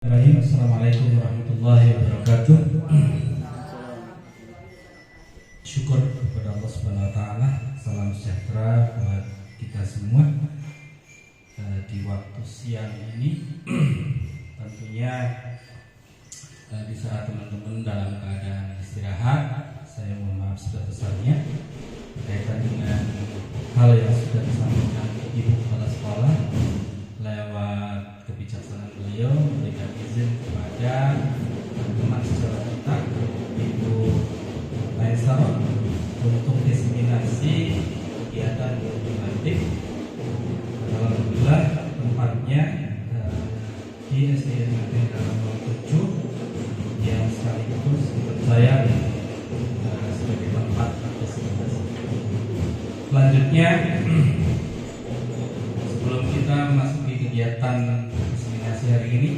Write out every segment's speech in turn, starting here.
Assalamualaikum warahmatullahi wabarakatuh. Syukur kepada Allah Subhanahu wa taala. Salam sejahtera buat kita semua. Di waktu siang ini tentunya di saat teman-teman dalam keadaan istirahat, saya mohon maaf sebesar-besarnya berkaitan dengan hal yang sudah disampaikan Ibu Kepala Sekolah lewat kebijaksanaan beliau memberikan izin kepada teman sejawat kita Ibu Maisarah untuk diseminasi kegiatan informatif. Alhamdulillah tempatnya di SDN dalam 7 yang sekaligus dipercaya sebagai tempat diseminasi. Selanjutnya, sebelum kita memasuki kegiatan diseminasi hari ini,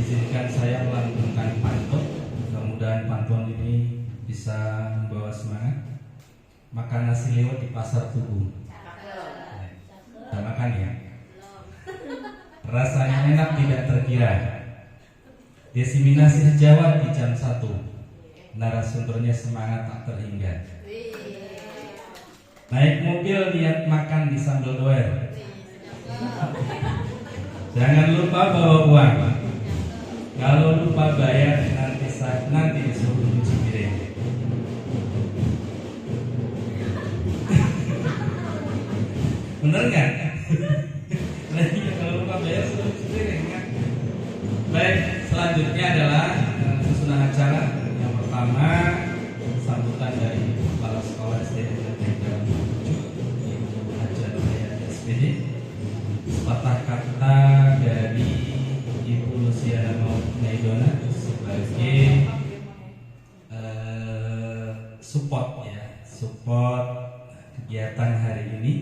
izinkan saya melantunkan pantun. Mudah-mudahan pantun ini bisa membawa semangat. Makan nasi liwet di pasar Tugu. Kita makan ya. Rasanya enak tidak terkira. Diseminasi sejawat di jam 1. Narasumbernya semangat tak terhingga. Naik mobil lihat makan di sambal doer. Jangan lupa bawa uang. Kalau lupa bayar nanti disuruh cuci piring. Bener nggak? Kalau lupa bayar suruh cuci piring kan? Baik, selanjutnya adalah susunan acara. Yang pertama, sambutan dari Kepala Sekolah SDN Negeri 7 Ibu Hajar Hayati SPD. Sepatah kata dari Ibu Luciana Maidona sebagai support kegiatan hari ini.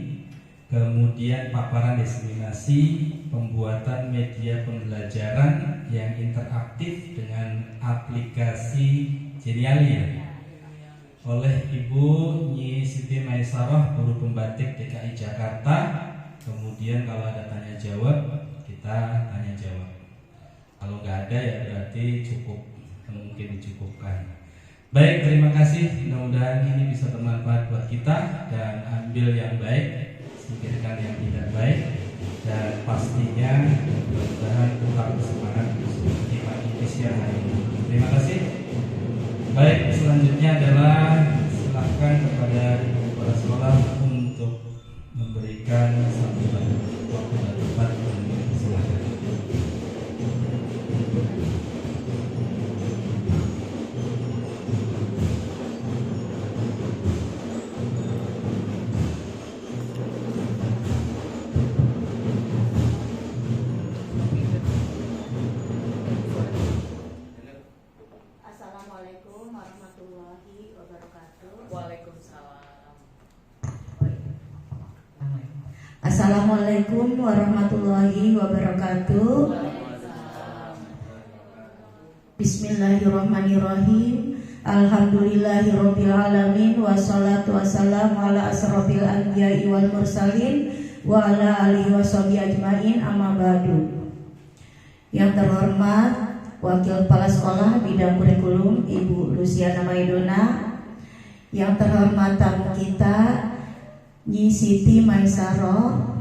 Kemudian paparan diseminasi pembuatan media pembelajaran yang interaktif dengan aplikasi Genialia oleh Ibu Nyi Siti Maisarah, guru pembatik DKI Jakarta. Kemudian kalau ada tanya jawab, kita tanya jawab. Kalau nggak ada ya berarti cukup, mungkin dicukupkan. Baik, terima kasih. Mudah-mudahan ini bisa bermanfaat buat kita dan ambil yang baik, singkirkan yang tidak baik, dan pastinya mudah-mudahan tetap bersemangat seperti pagi siang hari ini. Terima kasih. Baik, selanjutnya adalah silakan kepada Ibu Kepala Sekolah untuk memberikan sambutan. Waktu dan tempat, silakan. Assalamualaikum warahmatullahi wabarakatuh. Waalaikumsalam. Assalamualaikum warahmatullahi wabarakatuh. Bismillahirrahmanirrahim. Alhamdulillahirabbil alamin, wassalatu wassalamu ala asrofil anbiya'i wal mursalin wa ala alihi washabihi ajmain, amma ba'du. Yang terhormat Wakil Kepala Sekolah Bidang Kurikulum Ibu Luciana Maidona, yang terhormat tamu kita Nyi Siti Maisarah,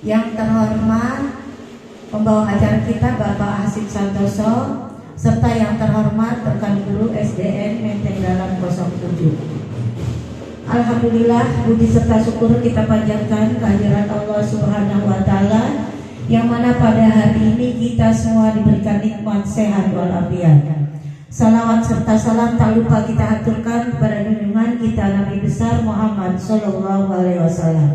yang terhormat pembawa acara kita Bapak Hasib Santoso, serta yang terhormat rekan guru SDN Menteng Dalam 07. Alhamdulillah, puji serta syukur kita panjatkan kehadirat Allah Subhanahu wa taala, yang mana pada hari ini kita semua diberikan nikmat sehat walafiat. Salawat serta salam tak lupa kita aturkan kepada junjungan kita Nabi besar Muhammad Sallallahu Alaihi Wasallam.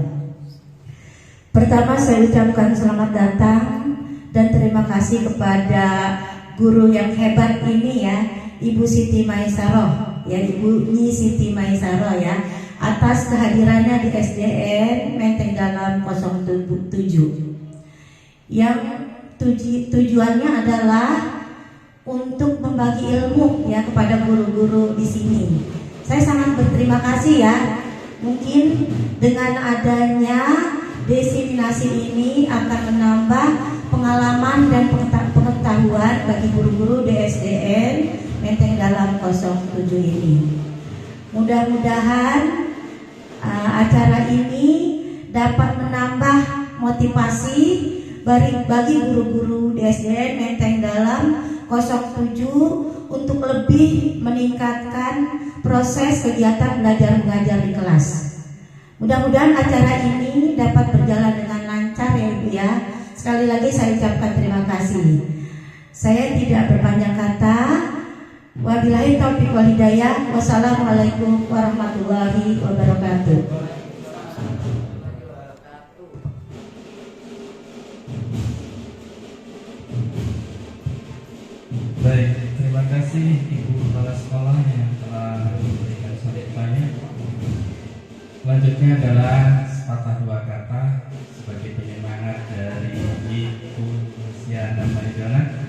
Pertama, saya ucapkan selamat datang dan terima kasih kepada guru yang hebat ini ya, Ibu Siti Maisarah, ya Ibu Nyi Siti Maisarah ya, atas kehadirannya di SDN Menteng Dalam 07. Yang tujuannya adalah untuk membagi ilmu ya kepada guru-guru di sini. Saya sangat berterima kasih ya. Mungkin dengan adanya diseminasi ini akan menambah pengalaman dan pengetahuan bagi guru-guru DSDN Menteng Dalam 07 ini. Mudah-mudahan acara ini dapat menambah motivasi bagi guru-guru DSDN Menteng Dalam 07 untuk lebih meningkatkan proses kegiatan belajar mengajar di kelas. Mudah-mudahan acara ini dapat berjalan dengan lancar ya Ibu ya. Sekali lagi saya ucapkan terima kasih. Saya tidak berpanjang kata. Wabillahi taufiq wal hidayah. Wassalamualaikum warahmatullahi wabarakatuh. Baik, terima kasih Ibu Kepala Sekolah yang telah memberikan sambutannya. Selanjutnya adalah sepatah dua kata sebagai penyemangat dari Ibu Luciana Maridona.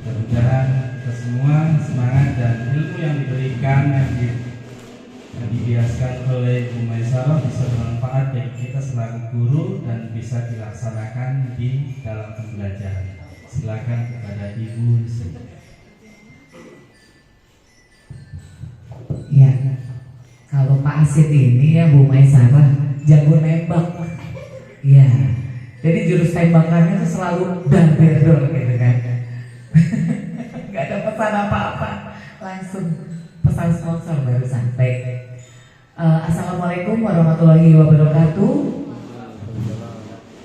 Mudah-mudahan kita semua semangat dan ilmu yang diberikan yang dibiaskan oleh Bu Maisarah bisa bermanfaat bagi kita selaku guru dan bisa dilaksanakan di dalam pembelajaran. Silakan kepada Ibu Luciana. Ya, kalau Pak Asid ini ya Bu Maisarah jago nembak. Ya, jadi jurus tembakannya tuh selalu dor gitu kan. Gak ada pesan apa-apa, langsung pesan sponsor baru sampai. Assalamualaikum warahmatullahi wabarakatuh.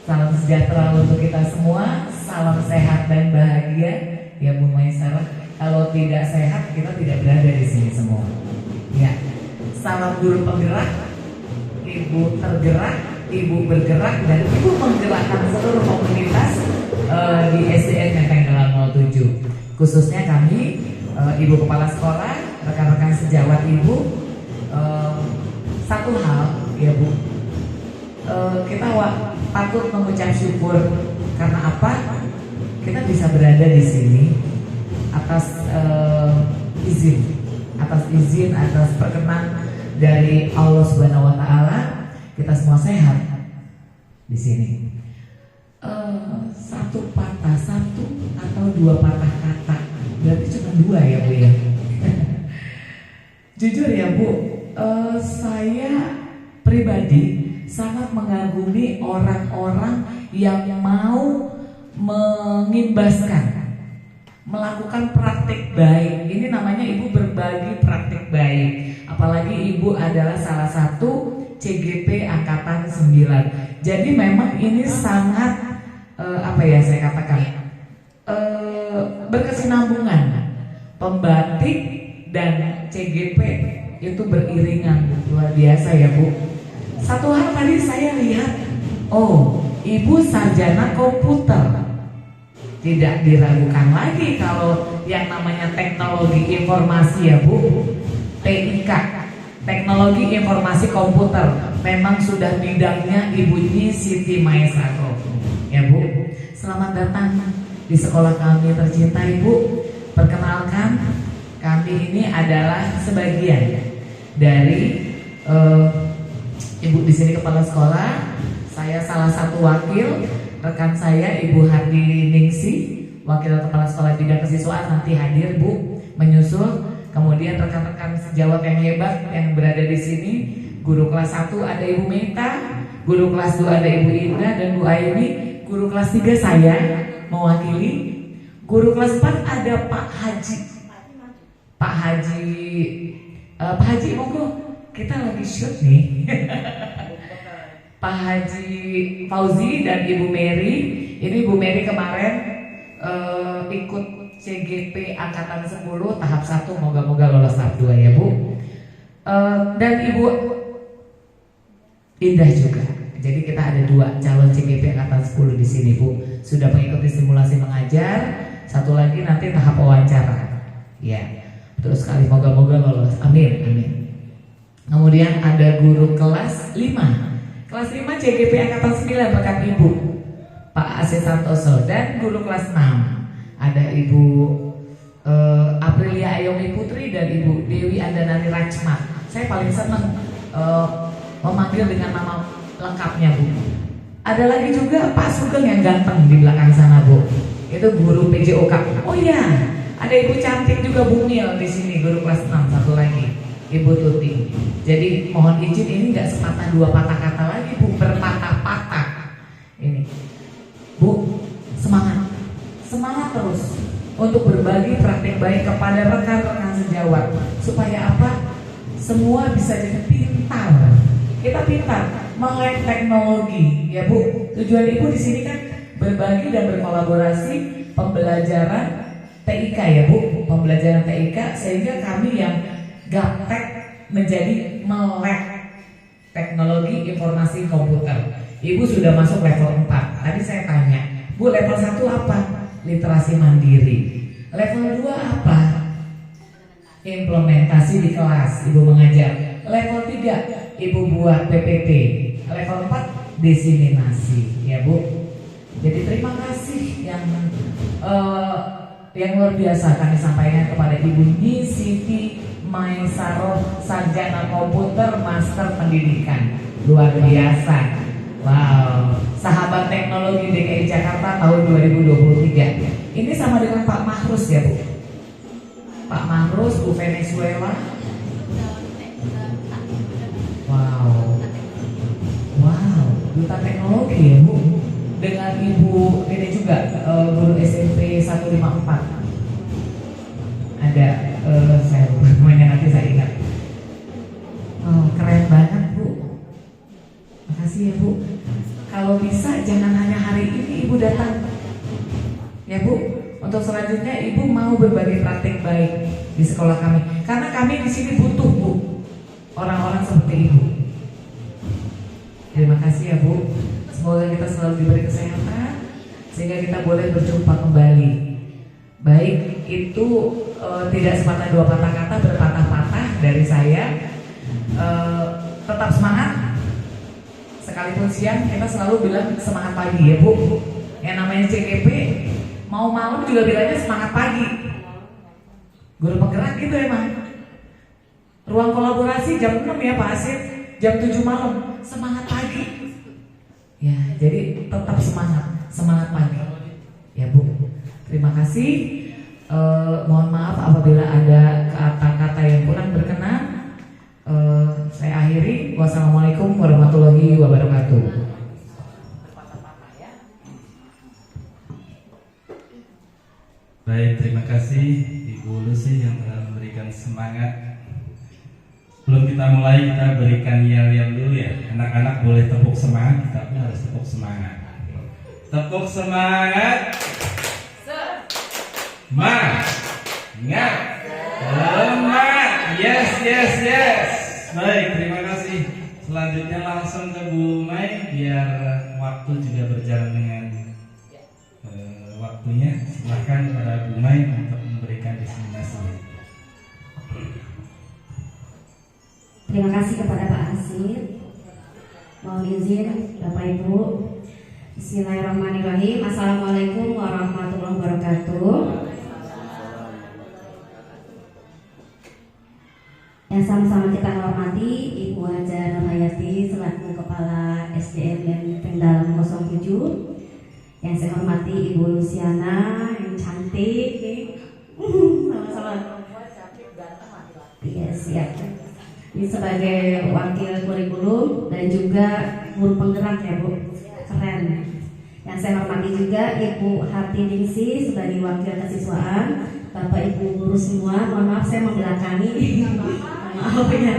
Salam sejahtera untuk kita semua. Salam sehat dan bahagia ya Bu Maisarah. Kalau tidak sehat kita tidak berada di sini semua. Ya, salam guru penggerak, ibu tergerak, ibu bergerak dan ibu menggerakkan seluruh komunitas di SDN Menteng Dalam 07. Khususnya kami, ibu kepala sekolah, rekan-rekan sejawat ibu. Satu hal ya Bu, kita patut mengucap syukur karena apa? Kita bisa berada di sini atas izin, atas perkenan dari Allah Subhanahu Wa Taala. Kita semua sehat di sini. Satu atau dua patah kata, berarti cuma dua ya Bu ya. Jujur ya Bu, saya pribadi sangat mengagumi orang-orang yang mau mengimbaskan, melakukan praktik baik. Ini namanya ibu berbagi praktik baik. Apalagi ibu adalah salah satu CGP Angkatan 9. Jadi memang ini sangat saya katakan berkesinambungan. Pembatik dan CGP itu beriringan, luar biasa ya Bu. Satu hal tadi saya lihat, ibu sarjana komputer. Tidak diragukan lagi kalau yang namanya teknologi informasi ya Bu, TIK, teknologi informasi komputer, memang sudah bidangnya Ibu Siti Maesaro ya Bu. Selamat datang di sekolah kami tercinta Ibu. Perkenalkan, kami ini adalah sebagian dari Ibu di sini kepala sekolah. Saya salah satu wakil. Rekan saya Ibu Hardi Ningsi, wakil kepala sekolah bidang kesiswaan, nanti hadir Bu menyusul. Kemudian rekan-rekan sejawat yang hebat yang berada di sini. Guru kelas 1 ada Ibu Meta, guru kelas 2 ada Ibu Indah dan Bu Aini. Guru kelas 3 saya mewakili. Guru kelas 4 ada Pak Haji. Pak Haji monggo, kita lagi shoot nih. Pak Haji Fauzi dan Ibu Mary. Ini Ibu Mary kemarin ikut CGP Angkatan 10 tahap 1, moga-moga lolos tahap 2 ya Bu. Dan Ibu Indah juga. Jadi kita ada 2 calon CGP Angkatan 10 di sini Bu. Sudah mengikuti simulasi mengajar. Satu lagi nanti tahap wawancara. Ya, betul sekali, moga-moga lolos. Amin, amin. Kemudian ada guru kelas 5. Kelas 5 CGP Angkatan 9 rekan Ibu Pak Asis Santoso. Dan guru kelas 6 ada Ibu Aprilia Ayomi Putri dan Ibu Dewi Andanani Rachmat. Saya paling senang memanggil dengan nama lengkapnya Bu. Ada lagi juga Pak Sugeng yang ganteng di belakang sana, Bu. Itu guru PJOK. Oh iya, ada Ibu cantik juga Bu Mil di sini, guru kelas 6, satu lagi Ibu Tuti. Jadi mohon izin, ini nggak sepatah dua patah kata lagi, Bu, berpatah-patah. Ini, Bu, semangat, semangat terus untuk berbagi praktik baik kepada rekan-rekan sejawat, supaya apa? Semua bisa jadi pintar. Kita pintar melek teknologi, ya Bu. Tujuan Ibu di sini kan berbagi dan berkolaborasi pembelajaran TIK, ya Bu, pembelajaran TIK, sehingga kami yang gaptek menjadi melek teknologi informasi komputer. Ibu sudah masuk level 4. Tadi saya tanya, Bu, level 1 apa? Literasi mandiri. Level 2 apa? Implementasi di kelas, Ibu mengajar. Level 3, Ibu buat PPT. Level 4, diseminasi, ya Bu. Jadi terima kasih yang luar biasa kami sampaikan kepada Ibu Nyi Siti Maisaroh, Sarjana Komputer Master Pendidikan. Luar biasa. Wow, sahabat teknologi DKI Jakarta tahun 2023. Ini sama dengan Pak Mahrus, ya Bu. Pak Mahrus, Bu Venezuela. Wow, wow, duta teknologi, ya Bu. Dengan Ibu ini juga guru SMP 154. Ada saya namanya, nanti saya ingat. Oh, keren banget Bu. Makasih ya Bu. Kalau bisa jangan hanya hari ini Ibu datang, ya Bu. Untuk selanjutnya Ibu mau berbagi praktik baik di sekolah kami, karena kami di sini butuh Bu orang-orang seperti Ibu. Terima kasih ya Bu. Semoga kita selalu diberi kesehatan sehingga kita boleh berjumpa kembali. Baik itu tidak sepatah dua patah kata, berpatah-patah dari saya. Tetap semangat. Sekalipun siang kita selalu bilang semangat pagi, ya Bu. Yang namanya CGP mau malam juga bilangnya semangat pagi. Guru penggerak gitu emang. Ruang kolaborasi jam 6 ya Pak Asid, jam 7 malam semangat pagi. Ya, jadi tetap semangat pagi, ya Bu. Terima kasih. Mohon maaf apabila ada kata-kata yang kurang berkenan. Saya akhiri. Wassalamualaikum warahmatullahi wabarakatuh. Baik, terima kasih Ibu Lucy yang telah memberikan semangat. Sebelum kita mulai, kita berikan yel-yel dulu ya. Anak-anak boleh tepuk semangat, kita pun harus tepuk semangat. Tepuk semangat. Semangat. Semangat. Yes. Baik, terima kasih. Selanjutnya langsung ke Bu Mai, biar waktu juga berjalan dengan waktunya. Silakan kepada Bu Mai untuk memberikan diseminasi. Terima kasih kepada Pak Asid. Mohon izin Bapak Ibu. Bismillahirrahmanirrahim. Assalamualaikum warahmatullahi wabarakatuh. Yang sama-sama kita hormati Ibu Haja Nurhayati selaku Kepala SDM Menteng Dalam 07. Yang saya hormati Ibu Luciana yang cantik. Sama-sama. Iya, siap. Ini sebagai wakil kurikulum dan juga guru penggerak ya Bu, keren. Yang saya hormati juga Ibu Harti Ningsi sebagai wakil kesiswaan, Bapak Ibu guru semua, mohon maaf saya membelakangi. Maaf ya.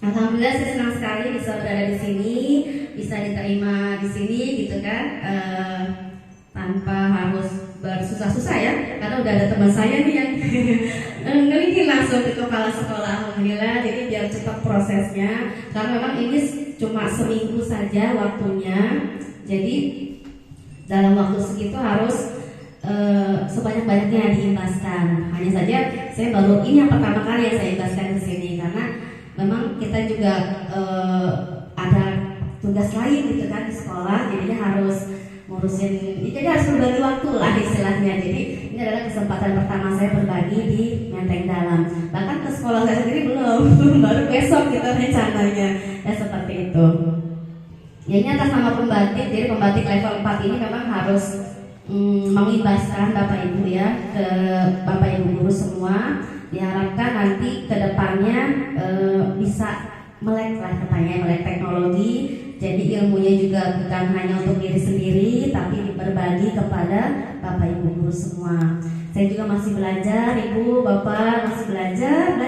Alhamdulillah saya senang sekali bisa berada di sini, bisa diterima di sini gitu kan, tanpa harus bersusah-susah ya, karena udah ada teman saya nih yang ngelingin langsung ke kepala sekolah. Alhamdulillah, jadi biar cepat prosesnya, karena memang ini cuma seminggu saja waktunya, jadi dalam waktu segitu harus sebanyak-banyaknya diimbaskan. Hanya saja saya baru ini yang pertama kali yang saya imbaskan ke sini, karena memang kita juga ada tugas lain gitu kan di sekolah, jadinya harus ngurusin, jadi harus berbagi waktu lah istilahnya. Jadi ini adalah kesempatan pertama saya berbagi di Menteng Dalam. Bahkan ke sekolah saya sendiri belum, baru besok kita rencananya. Ya seperti itu. Ya ini atas sama pembatik. Jadi pembatik level 4 ini memang harus mengibaskan Bapak Ibu ya, ke Bapak Ibu guru semua. Diharapkan nanti ke depannya bisa melek lah katanya, melek teknologi. Jadi ilmunya juga bukan hanya untuk diri sendiri, tapi berbagi kepada Bapak Ibu guru semua. Saya juga masih belajar, Ibu, Bapak masih belajar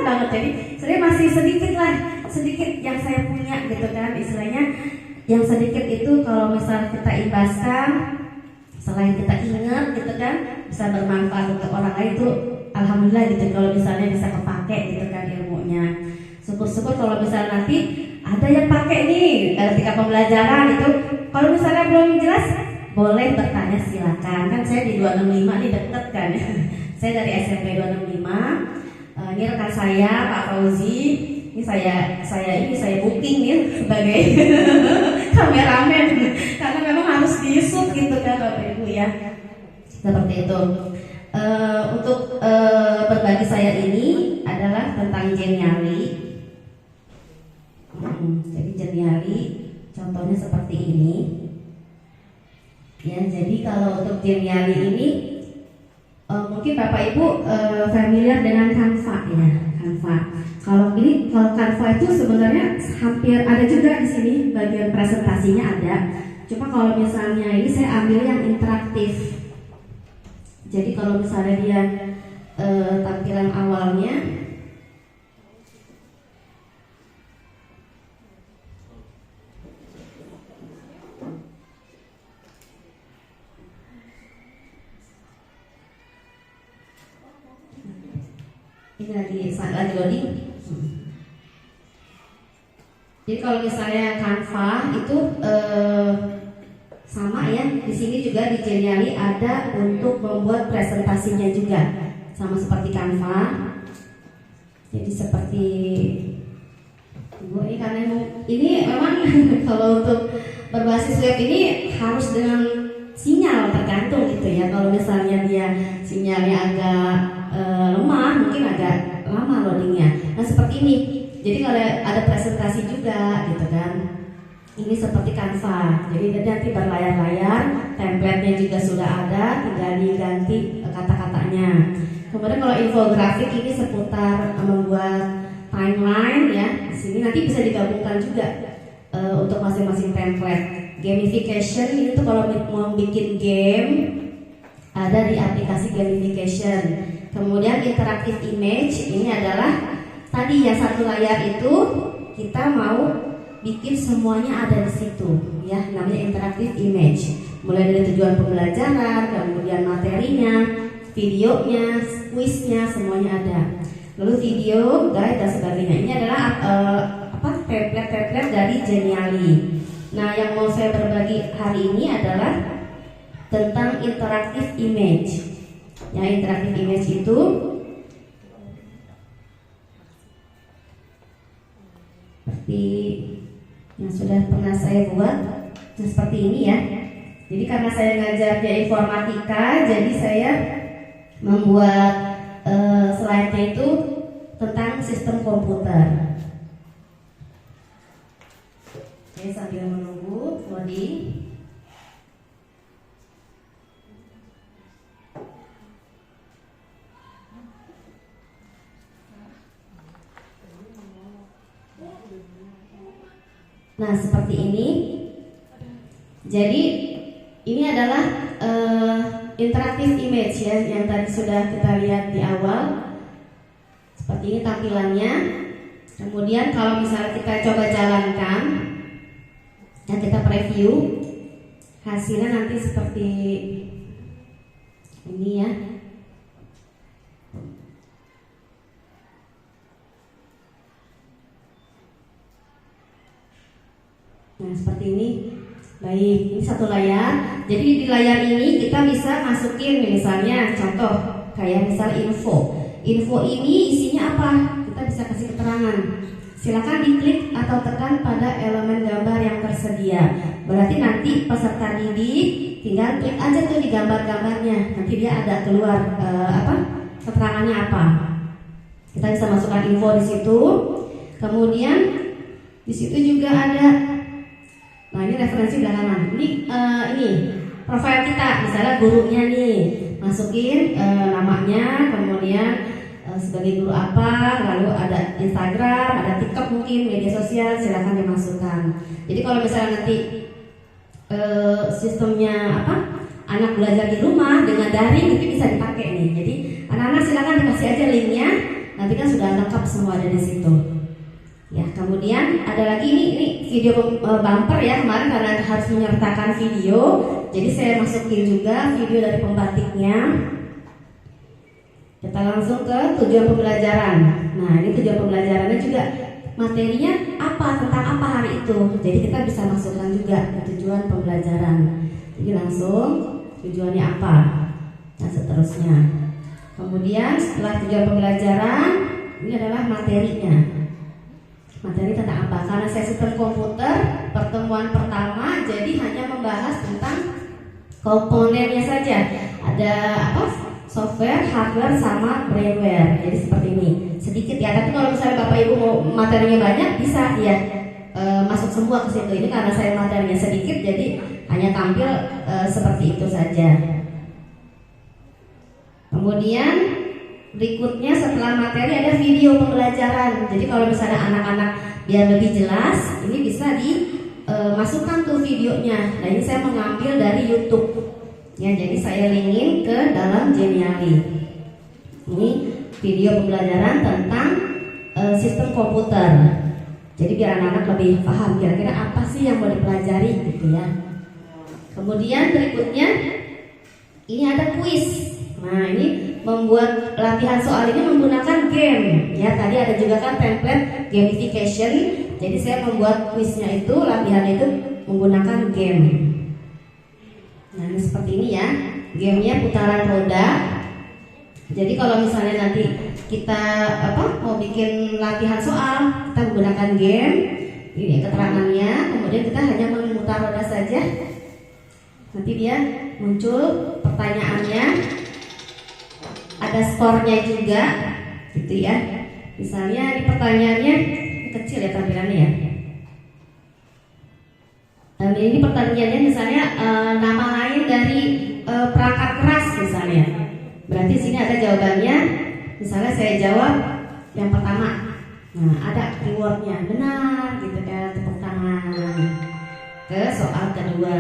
banget. Jadi saya masih sedikit yang saya punya gitu kan, istilahnya yang sedikit itu kalau misalnya kita ibaskan, selain kita ingat gitu kan, bisa bermanfaat untuk orang lain, itu alhamdulillah gitu. Kalau misalnya bisa kepake gitu kan ilmunya, syukur-syukur. Kalau misalnya nanti ada yang pakai nih ketika pembelajaran itu, kalau misalnya belum jelas boleh bertanya, silakan. Kan saya di 265 nih, deket kan. Saya dari SMP 265. Ini rekan saya Pak Fauzi. Ini saya booking nih sebagai kameramen karena memang harus di-shoot gitu kan Bapak Ibu ya. Seperti itu. Untuk berbagi saya ini adalah tentang Geniali. Jadi Geniali contohnya seperti ini. Ya, jadi kalau untuk Geniali ini mungkin Bapak Ibu familiar dengan Canva ya, Canva. Kalau Canva itu sebenarnya hampir ada juga di sini bagian presentasinya ada. Cuma kalau misalnya ini saya ambil yang interaktif. Jadi kalau misalnya dia tampilan awalnya ini lagi loading. Jadi kalau misalnya Canva itu sama ya, di sini juga di Geniali ada untuk membuat presentasinya juga, sama seperti Canva. Jadi seperti ini, karena ini memang kalau untuk berbasis web ini harus dengan sinyal, tergantung gitu ya. Kalau misalnya dia sinyalnya agak lemah, mungkin agak lama loadingnya. Nah seperti ini. Jadi kalau ada presentasi juga gitu kan, ini seperti Canva. Jadi nanti berlayar-layar, template-nya juga sudah ada, tinggal diganti kata-katanya. Kemudian kalau infografik ini seputar membuat timeline ya. Di sini nanti bisa digabungkan juga untuk masing-masing template. Gamification ini tuh kalau mau bikin game ada di aplikasi gamification. Kemudian interactive image ini adalah tadi ya, satu layar itu kita mau bikin semuanya ada di situ ya, namanya interactive image. Mulai dari tujuan pembelajaran, kemudian materinya, videonya, kuisnya, semuanya ada. Lalu video, guide dan sebagainya. Ini adalah template dari Geniali. Nah, yang mau saya berbagi hari ini adalah tentang interactive image. Ya, interactive image itu seperti yang sudah pernah saya buat, seperti ini ya. Jadi karena saya ngajarnya informatika, jadi saya membuat slide-nya itu tentang sistem komputer. Oke, sambil menunggu loading. Nah seperti ini. Jadi ini adalah interactive image ya, yang tadi sudah kita lihat di awal. Seperti ini tampilannya. Kemudian kalau misalnya kita coba jalankan dan kita preview, hasilnya nanti seperti ini ya. Nah seperti ini. Baik, ini satu layar. Jadi di layar ini kita bisa masukin misalnya contoh kayak misal info. Info ini isinya apa? Kita bisa kasih keterangan. Silakan diklik atau tekan pada elemen gambar yang tersedia. Berarti nanti peserta didik tinggal klik aja tuh di gambar-gambarnya. Nanti dia ada keluar keterangannya apa. Kita bisa masukkan info di situ. Kemudian di situ juga ada Nah ini referensi belakangan. Ini profil kita, misalnya gurunya nih, masukin namanya, kemudian sebagai guru apa, lalu ada Instagram, ada TikTok mungkin, media sosial, silakan dimasukkan. Jadi kalau misalnya nanti sistemnya apa, anak belajar di rumah dengan daring itu bisa dipakai nih. Jadi anak-anak silakan dikasih aja linknya, nanti kan sudah lengkap semua ada di situ. Ya, kemudian ada lagi ini video bumper ya, kemarin karena harus menyertakan video, jadi saya masukin juga video dari pembatiknya. Kita langsung ke tujuan pembelajaran. Nah, ini tujuan pembelajarannya juga materinya apa, tentang apa hari itu. Jadi kita bisa masukkan juga ke tujuan pembelajaran. Jadi langsung tujuannya apa, dan seterusnya. Kemudian setelah tujuan pembelajaran, ini adalah materinya. Materi tentang apa? Karena saya sistem komputer, pertemuan pertama jadi hanya membahas tentang komponennya saja. Ada apa? Software, hardware, sama brainware. Jadi seperti ini. Sedikit ya. Tapi kalau misalnya Bapak Ibu mau materinya banyak, bisa ya masuk semua ke situ. Ini karena saya materinya sedikit, jadi hanya tampil seperti itu saja. Kemudian berikutnya setelah materi ada video pembelajaran. Jadi kalau misalnya anak-anak biar lebih jelas, ini bisa dimasukkan tuh videonya. Nah ini saya mengambil dari YouTube. Ya, jadi saya linkin ke dalam Geniali. Ini video pembelajaran tentang sistem komputer. Jadi biar anak-anak lebih paham kira-kira apa sih yang mau dipelajari gitu ya. Kemudian berikutnya ini ada kuis. Nah ini membuat latihan soal ini menggunakan game. Ya tadi ada juga kan template gamification. Jadi saya membuat kuisnya itu, latihannya itu menggunakan game. Nah ini seperti ini ya, gamenya putaran roda. Jadi kalau misalnya nanti kita mau bikin latihan soal, kita menggunakan game. Ini keterangannya, kemudian kita hanya memutar roda saja. Nanti dia muncul pertanyaannya, ada skornya juga, gitu ya. Misalnya di pertanyaannya kecil ya tampilannya ya. Dan ini pertanyaannya misalnya nama lain dari perangkat keras misalnya. Berarti sini ada jawabannya. Misalnya saya jawab yang pertama. Nah ada keywordnya, benar gitu kan, tepuk tangan. Ke soal kedua.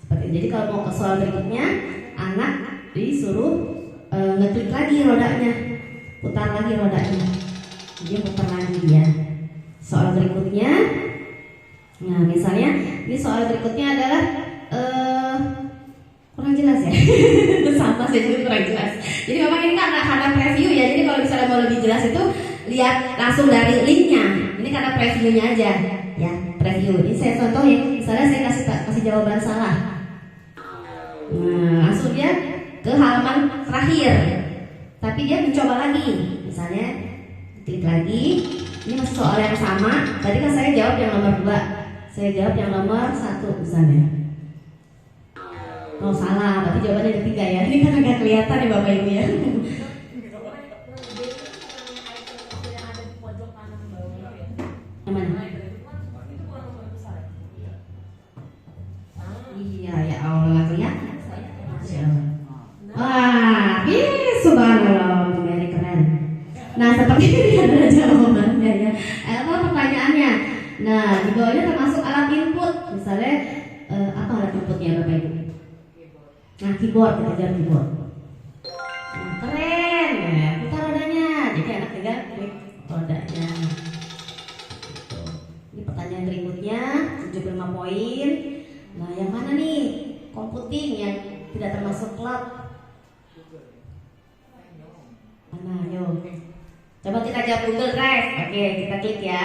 Seperti jadi kalau mau ke soal berikutnya, anak disuruh ngeklik lagi rodanya, putar lagi rodanya. Dia putar lagi dia. Soal berikutnya. Nah misalnya ini soal berikutnya adalah kurang jelas ya. Sama saya juga kurang jelas. Jadi memang ini karena preview ya. Jadi kalau misalnya mau lebih jelas itu lihat langsung dari linknya. Ini karena previewnya aja ya, preview. Ini saya contohin. Misalnya saya kasih jawaban salah. Nah langsung dia ke halaman terakhir. Tapi dia mencoba lagi. Misalnya klik lagi. Ini masih soal yang sama. Tadi kan saya jawab yang nomor 2. Saya jawab yang nomor 1 misalnya. Oh salah, berarti jawabannya yang ketiga ya. Ini kan agak kelihatan ya Bapak Ibu ya. Yang mana? Iya ya Allah kelihatan. Wah, subhanallah, very keren. Nah seperti ini adalah jawabannya ya. Apa pertanyaannya? Nah di bawahnya termasuk alat input. Misalnya apa alat inputnya Bapak Ibu? Nah keyboard, kita jawab keyboard. Nah, keren ya, putar rodanya. Jadi anak tinggal klik rodanya. Ini pertanyaan berikutnya 75 poin. Nah yang mana nih? Computing yang tidak termasuk cloud. Mana yuk? Coba kita jawab Google Drive. Oke, kita klik ya.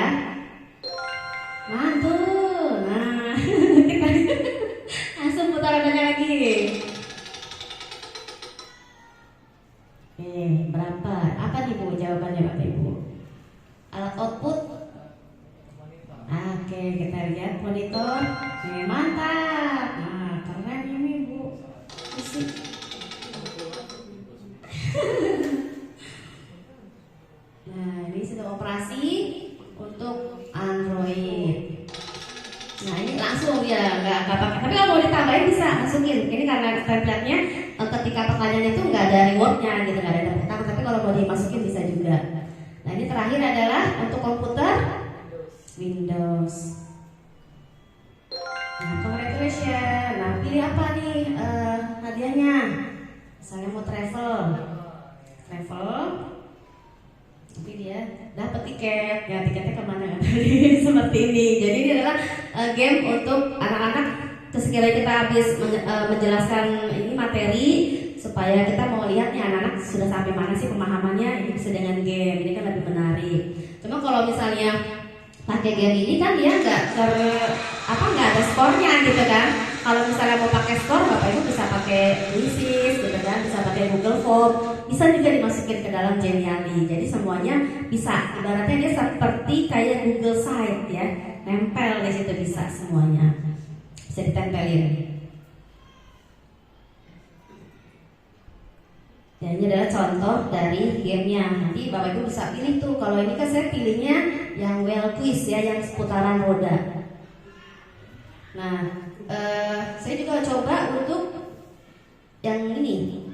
Mantul. Nah, kita langsung putar rodanya lagi. Oke, berapa? Apa nih Bu jawabannya Bapak Ibu? Alat output. Oke, kita lihat monitor. Oke, mantap. Nah, keren ini Bu. Isi. Nah, ini sistem operasi untuk Android. Tapi kalau mau ditambahin bisa masukin. Ini karena template-nya ketika pertanyaannya itu nggak ada rewardnya gitu, nggak ada tepuk tangan. Tapi kalau mau dimasukin bisa juga. Nah ini terakhir adalah untuk komputer Windows. Nah, congratulations. Nah, pilih apa nih hadiahnya? Misalnya mau travel, tapi dia dapat tiket. Ya tiketnya kemana kan? Seperti ini. Jadi ini adalah game untuk anak-anak. Sekiranya kita habis menjelaskan ini materi, supaya kita mau lihat nih anak-anak sudah sampai mana sih pemahamannya. Ini bisa dengan game. Ini kan lebih menarik. Cuma kalau misalnya pakai game ini kan dia nggak ada skornya gitu kan. Kalau misalnya mau pakai skor, Bapak Ibu bisa pakai Quizzes gitu kan, bisa pakai Google Form, bisa juga dimasukin ke dalam Geniali. Jadi semuanya bisa. Ibaratnya dia seperti kayak Google Site ya, nempel di situ bisa semuanya, bisa ditempelin. Dan ini adalah contoh dari gamenya. Nanti Bapak Ibu bisa pilih tuh. Kalau ini kan saya pilihnya yang well quiz ya, yang seputaran roda. Nah, saya juga coba untuk yang ini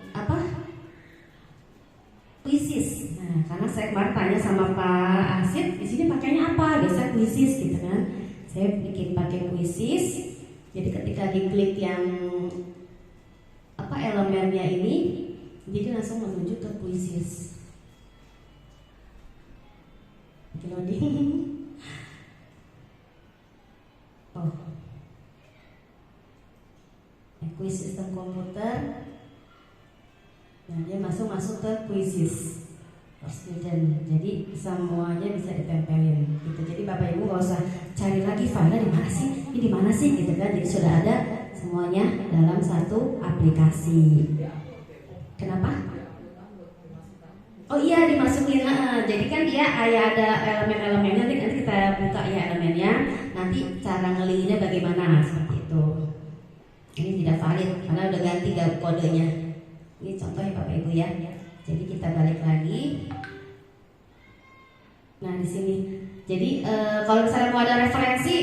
Quizzes. Nah, karena saya kemarin tanya sama Pak Asid, di sini pakainya apa? Biasa Quizzes gitu kan. Saya bikin pakai Quizzes. Jadi ketika diklik yang elemennya ini, jadi langsung menuju ke Quizzes. Loading. Oh. Quiz sistem komputer. Nah, dia masuk ke Quizzes for student. Jadi semuanya bisa ditempelin gitu. Jadi Bapak Ibu nggak usah cari lagi filenya di mana sih, ini di mana sih gitu kan. Jadi sudah ada semuanya dalam satu aplikasi. Kenapa? Oh iya, dimasukin. Jadi kan dia ada elemen-elemennya. Nanti kita buka ya elemennya. Nanti cara ngelinkinnya bagaimana seperti itu. Ini tidak valid karena udah ganti kodenya. Ini contoh ya Bapak Ibu ya. Jadi kita balik lagi. Nah di sini. Jadi kalau misalnya mau ada referensi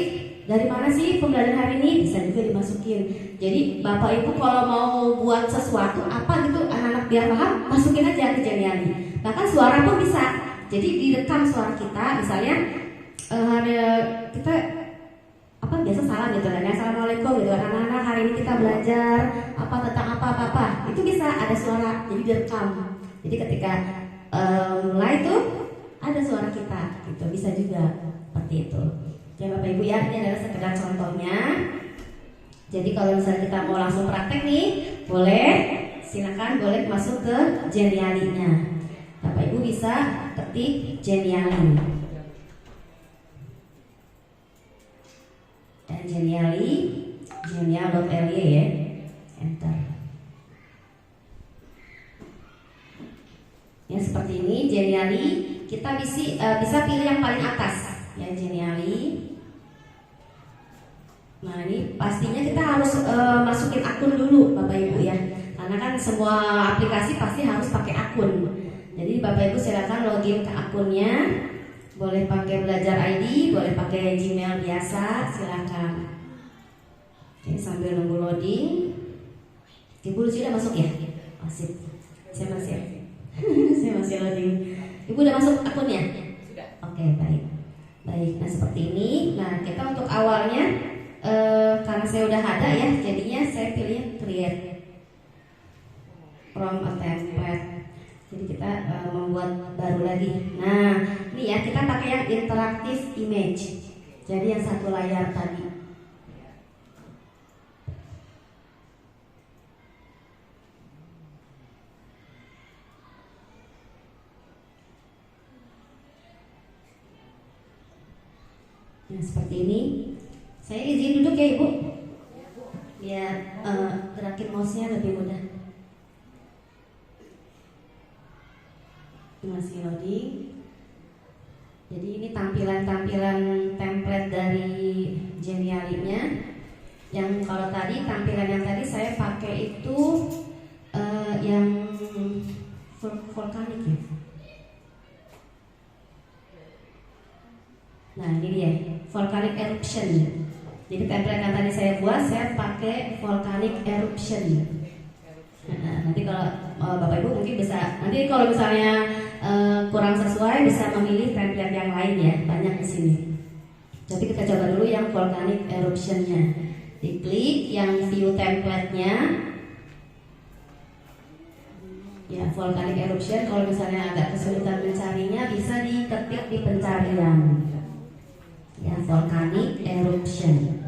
dari mana sih pembelajaran hari ini, bisa juga dimasukin. Jadi Bapak Ibu kalau mau buat sesuatu apa gitu anak-anak biar paham, masukin aja ke Geniali. Bahkan suara pun bisa. Jadi direkam suara kita. Misalnya kita biasa salam gitu kan, assalamualaikum gitu kan, anak-anak hari ini kita belajar tentang apa itu bisa ada suara, jadi direkam. Jadi ketika mulai itu ada suara kita gitu, bisa juga seperti itu ya Bapak Ibu ya. Ini adalah sekedar contohnya. Jadi kalau misalnya kita mau langsung praktek nih, silakan boleh masuk ke Genialinya. Bapak Ibu bisa ketik Geniali dan genial.ly ya, enter. Ya seperti ini Geniali. Kita bisa pilih yang paling atas ya, Geniali. Nah ini pastinya kita harus masukin akun dulu Bapak Ibu ya, karena kan semua aplikasi pasti harus pakai akun. Jadi Bapak Ibu silakan login ke akunnya. Boleh pakai Belajar ID, boleh pakai Gmail biasa, silakan. Oke, sambil nunggu loading. Ibu sudah masuk ya? Masih. Saya masih loading. Ibu udah masuk akunnya? Sudah. Oke, baik. Nah seperti ini. Nah kita untuk awalnya karena saya udah ada ya, jadinya saya pilih create from a template. Jadi kita membuat baru lagi. Nah, ini ya kita pakai yang interactive image. Jadi yang satu layar tadi. Nah, seperti ini. Saya izin duduk ya Ibu. Biar gerakin mouse-nya lebih mudah. Masih loading. Jadi ini tampilan-tampilan template dari Genialinya. Yang kalau tadi tampilan yang tadi saya pakai itu yang volcanic ya. Nah ini dia volcanic eruption. Jadi template yang tadi saya buat, saya pakai volcanic eruption. Nanti kalau Bapak Ibu mungkin bisa, nanti kalau misalnya kurang sesuai bisa memilih template yang lain ya, banyak di sini. Jadi kita coba dulu yang volcanic eruptionnya. Diklik yang view template-nya. Ya, volcanic eruption. Kalau misalnya agak kesulitan mencarinya, bisa diketik di pencarian. Ya, volcanic eruption.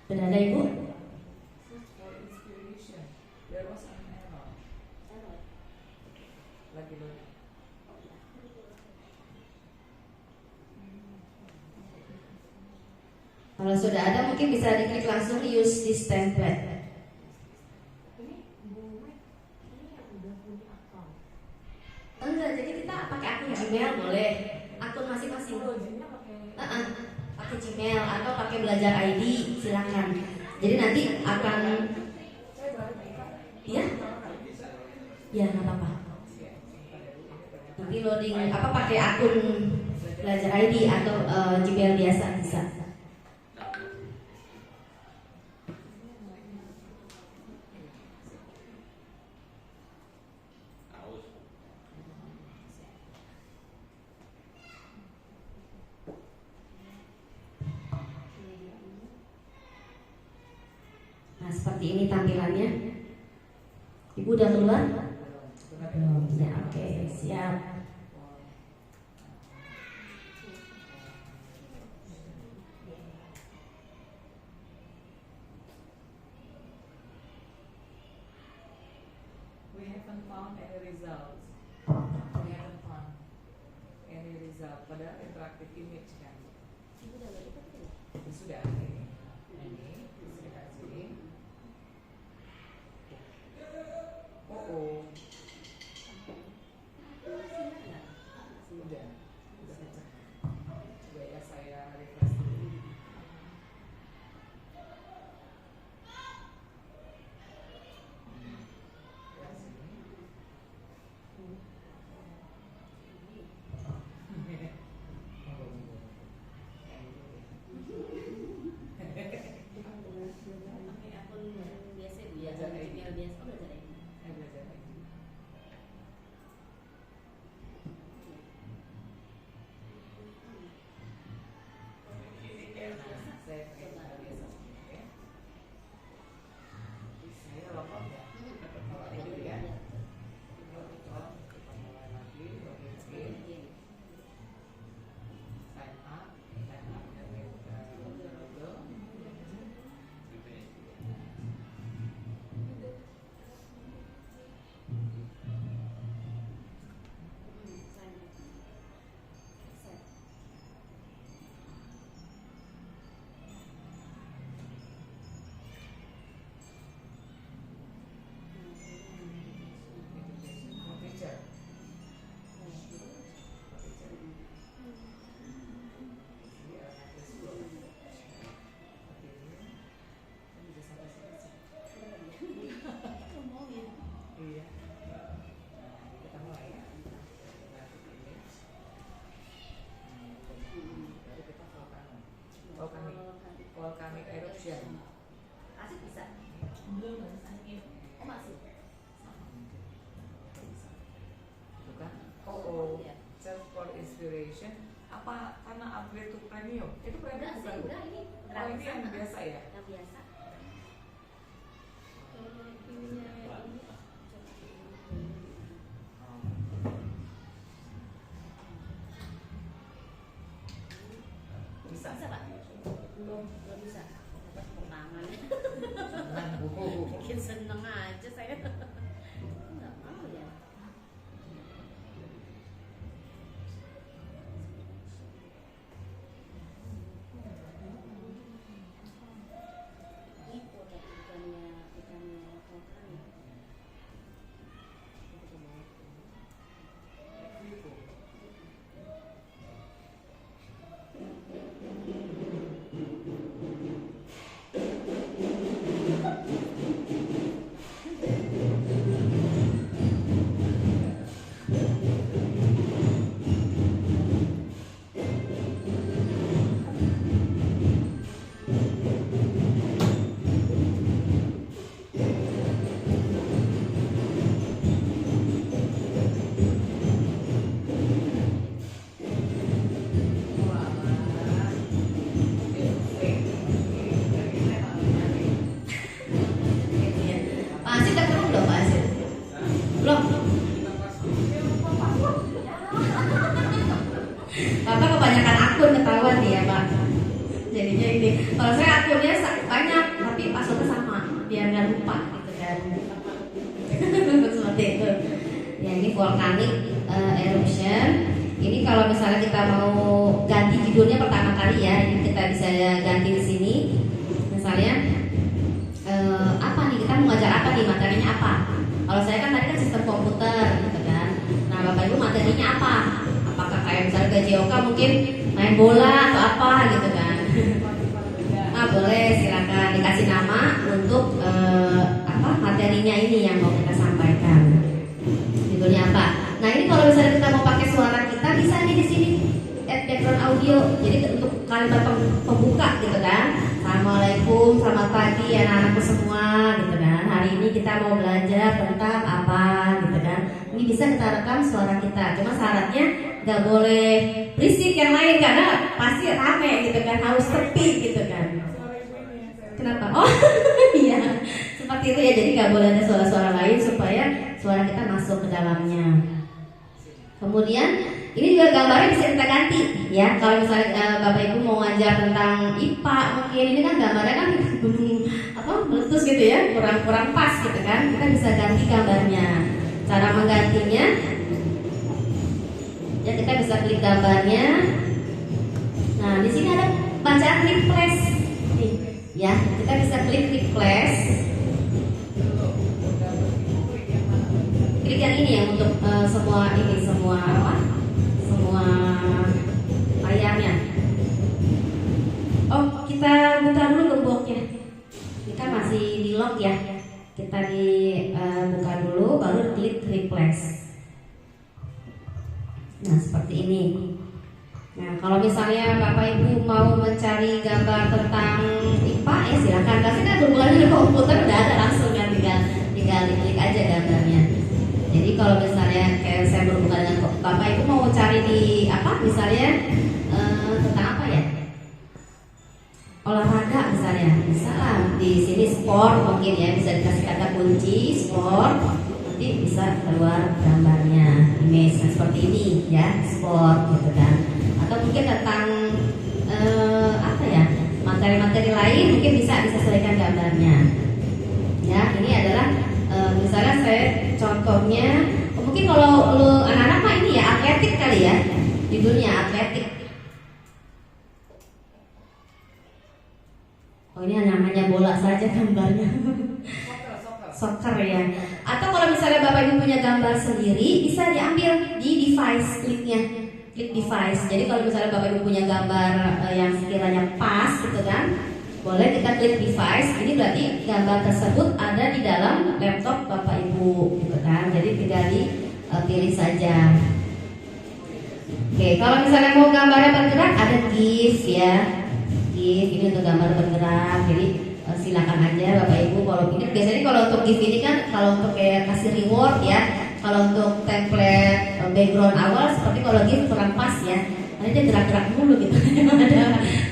Sudah ada Ibu? Kalau sudah ada mungkin bisa diklik langsung use this template. Enggak, jadi kita pakai akun Gmail boleh, akun masing-masing. Pakai Gmail atau pakai Belajar ID silakan. Jadi nanti akan, ya nggak apa-apa. Nanti loading apa pakai akun Belajar ID atau Gmail biasa bisa. Nah, seperti ini tampilannya. Ibu udah keluar? Belum. Ya, oke, siap. We haven't found any results. Padahal interactive image kan. Sudah ini sudah kasih. Oh. Sudah pecah. Coba ya saya refresh dulu. Volcanic eruption. Asik bisa. Masih. Bukan? Oh. Search for inspiration. Apa karena upgrade to premium? Itu premium bukan? Udah ini. Oh, ini yang biasa ya? Yang biasa. Bisa Pak? Belum bisa. Tangan. Senang Bu. Bikin seneng aja saya. Nggak mau ya. Itu ikannya volkanik. biar nggak lupa gitu kan. Seperti itu. Ya ini volcanic eruption. Ini kalau misalnya kita mau ganti judulnya pertama kali ya, ini kita bisa ganti di sini. Misalnya apa nih, kita mau ngajar apa nih, materinya apa? Kalau saya kan tadi kan sistem komputer gitu kan. Nah Bapak Ibu materinya apa? Apakah kayak misalnya ke JOK mungkin main bola atau apa gitu kan? Nah boleh, silakan dikasih nama untuk apa materinya ini yang mau kita sampaikan. Judulnya apa? Nah ini kalau misalnya kita mau pakai suara kita bisa nih di sini add background audio. Jadi untuk kalimat pembuka gitu kan. Assalamualaikum, selamat pagi anak-anakku semua gitu kan. Hari ini kita mau belajar tentang apa gitu kan. Ini bisa kita rekam suara kita. Cuma syaratnya nggak boleh berisik yang lain karena pasti rame gitu kan. Harus sepi gitu kan. Kenapa? Oh iya, seperti itu ya. Jadi nggak boleh ada suara-suara lain supaya suara kita masuk ke dalamnya. Kemudian ini juga gambarnya bisa kita ganti ya. Kalau misalnya Bapak Ibu mau ngajar tentang IPA, mungkin ini kan gambarnya kan apa meletus gitu ya, kurang pas gitu kan. Kita bisa ganti gambarnya. Cara menggantinya ya kita bisa klik gambarnya. Nah di sini ada bacaan replace nih ya. Kita bisa klik replace. Klik yang ini ya untuk semua apa? Semua layarnya. Oh, kita buka dulu gemboknya. Ini kan masih di lock ya. Kita buka dulu, baru klik replace. Nah, seperti ini. Nah, kalau misalnya Bapak Ibu mau mencari gambar tentang IPA ya silakan. Kasih kan berhubungan dengan komputer udah ada langsung kan, tinggal klik aja gambarnya. Jadi kalau misalnya kayak saya berhubungan dengan Bapak Ibu mau cari di apa misalnya tentang apa ya, olahraga misalnya, bisa lah di sini sport mungkin ya, bisa dikasih kata kunci sport, nanti bisa keluar gambarnya, image seperti ini ya, sport gitu kan. Atau mungkin tentang apa ya, materi-materi lain mungkin bisa disesuaikan gambarnya. Ya ini adalah misalnya saya contohnya, mungkin kalau lu anak-anak mah ini ya atletik kali ya, judulnya atletik. Oh ini hanya bola saja gambarnya. Soccer ya. Atau kalau misalnya Bapak Ibu punya gambar sendiri bisa diambil di device, klik device. Jadi kalau misalnya Bapak Ibu punya gambar yang sekiranya pas gitu kan, boleh kita klik device. Ini berarti gambar tersebut ada di dalam laptop Bapak Ibu gitu kan. Jadi tinggal dipilih saja. Oke, kalau misalnya mau gambarnya bergerak ada GIF ya. GIF ini untuk gambar bergerak. Jadi silakan aja Bapak Ibu. Kalau ini biasanya kalau untuk GIF ini kan kalau untuk kayak kasih reward ya. Kalau untuk template background awal seperti kalau GIF kurang pas ya. Nanti dia gerak-gerak dulu gitu.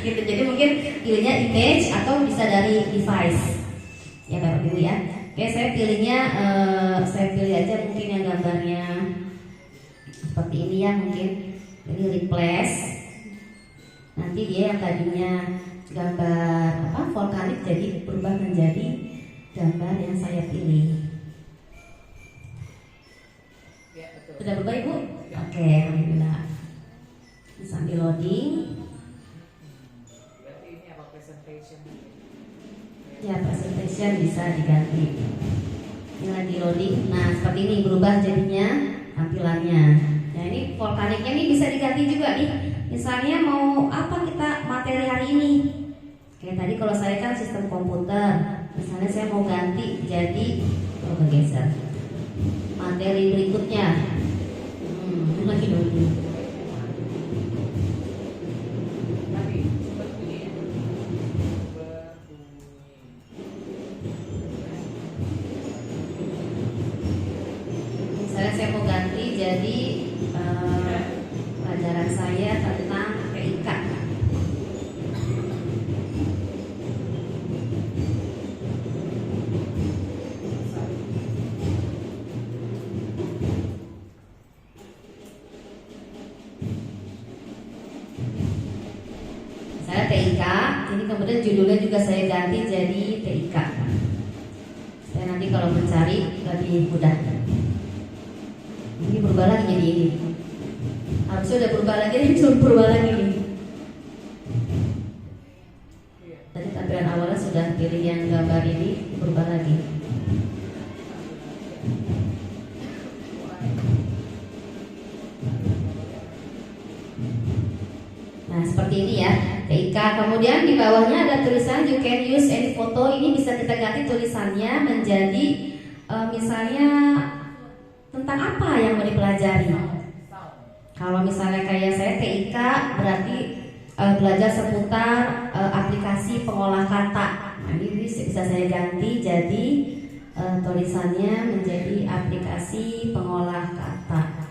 Gitu. Jadi mungkin pilihnya image atau bisa dari device. Ya Bapak Ibu ya. Oke, saya pilihnya saya pilih aja mungkin yang gambarnya seperti ini ya mungkin. Jadi replace. Nanti dia yang tadinya gambar apa volkanik jadi berubah menjadi gambar yang saya pilih. Sudah berubah Ibu? Oke, alhamdulillah. Sambil loading. Berarti ini apa presentation? Ya presentation bisa diganti. Ini lagi loading. Nah seperti ini berubah jadinya tampilannya. Nah ini volkaniknya ini bisa diganti juga nih. Misalnya mau apa kita materi hari ini. Kayak tadi kalau saya kan sistem komputer. Misalnya saya mau ganti jadi bergeser materi berikutnya. Lagi loading. Saya mau ganti jadi pelajaran saya tentang PIK. Saya TIK, ini kemudian judulnya juga saya ganti jadi TIK. kalau mencari lebih mudah. Ini berubah lagi jadi ini. Harusnya udah berubah lagi, ini cuma berubah lagi nih. Tadi tampilan awalnya sudah pilih yang gambar ini, berubah lagi. Nah seperti ini ya, TIK. Kemudian di bawahnya ada tulisan you can use any photo. Ini bisa kita ganti tulisannya menjadi misalnya tentang apa yang mau dipelajari. Kalau misalnya kayak saya TIK berarti belajar seputar aplikasi pengolah kata. Nah, ini bisa saya ganti jadi tulisannya menjadi aplikasi pengolah kata.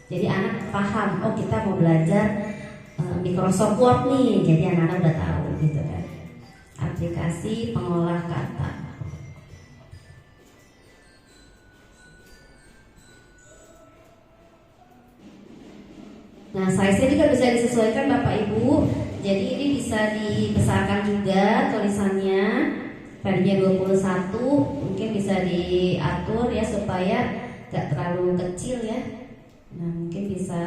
Jadi anak paham, oh kita mau belajar Microsoft Word nih, jadi anak-anak udah tahu gitu kan. Aplikasi pengolah kata. Nah, size-nya juga bisa disesuaikan Bapak Ibu. Jadi ini bisa dibesarkan juga tulisannya. Tadinya 21, mungkin bisa diatur ya supaya gak terlalu kecil ya. Nah, mungkin bisa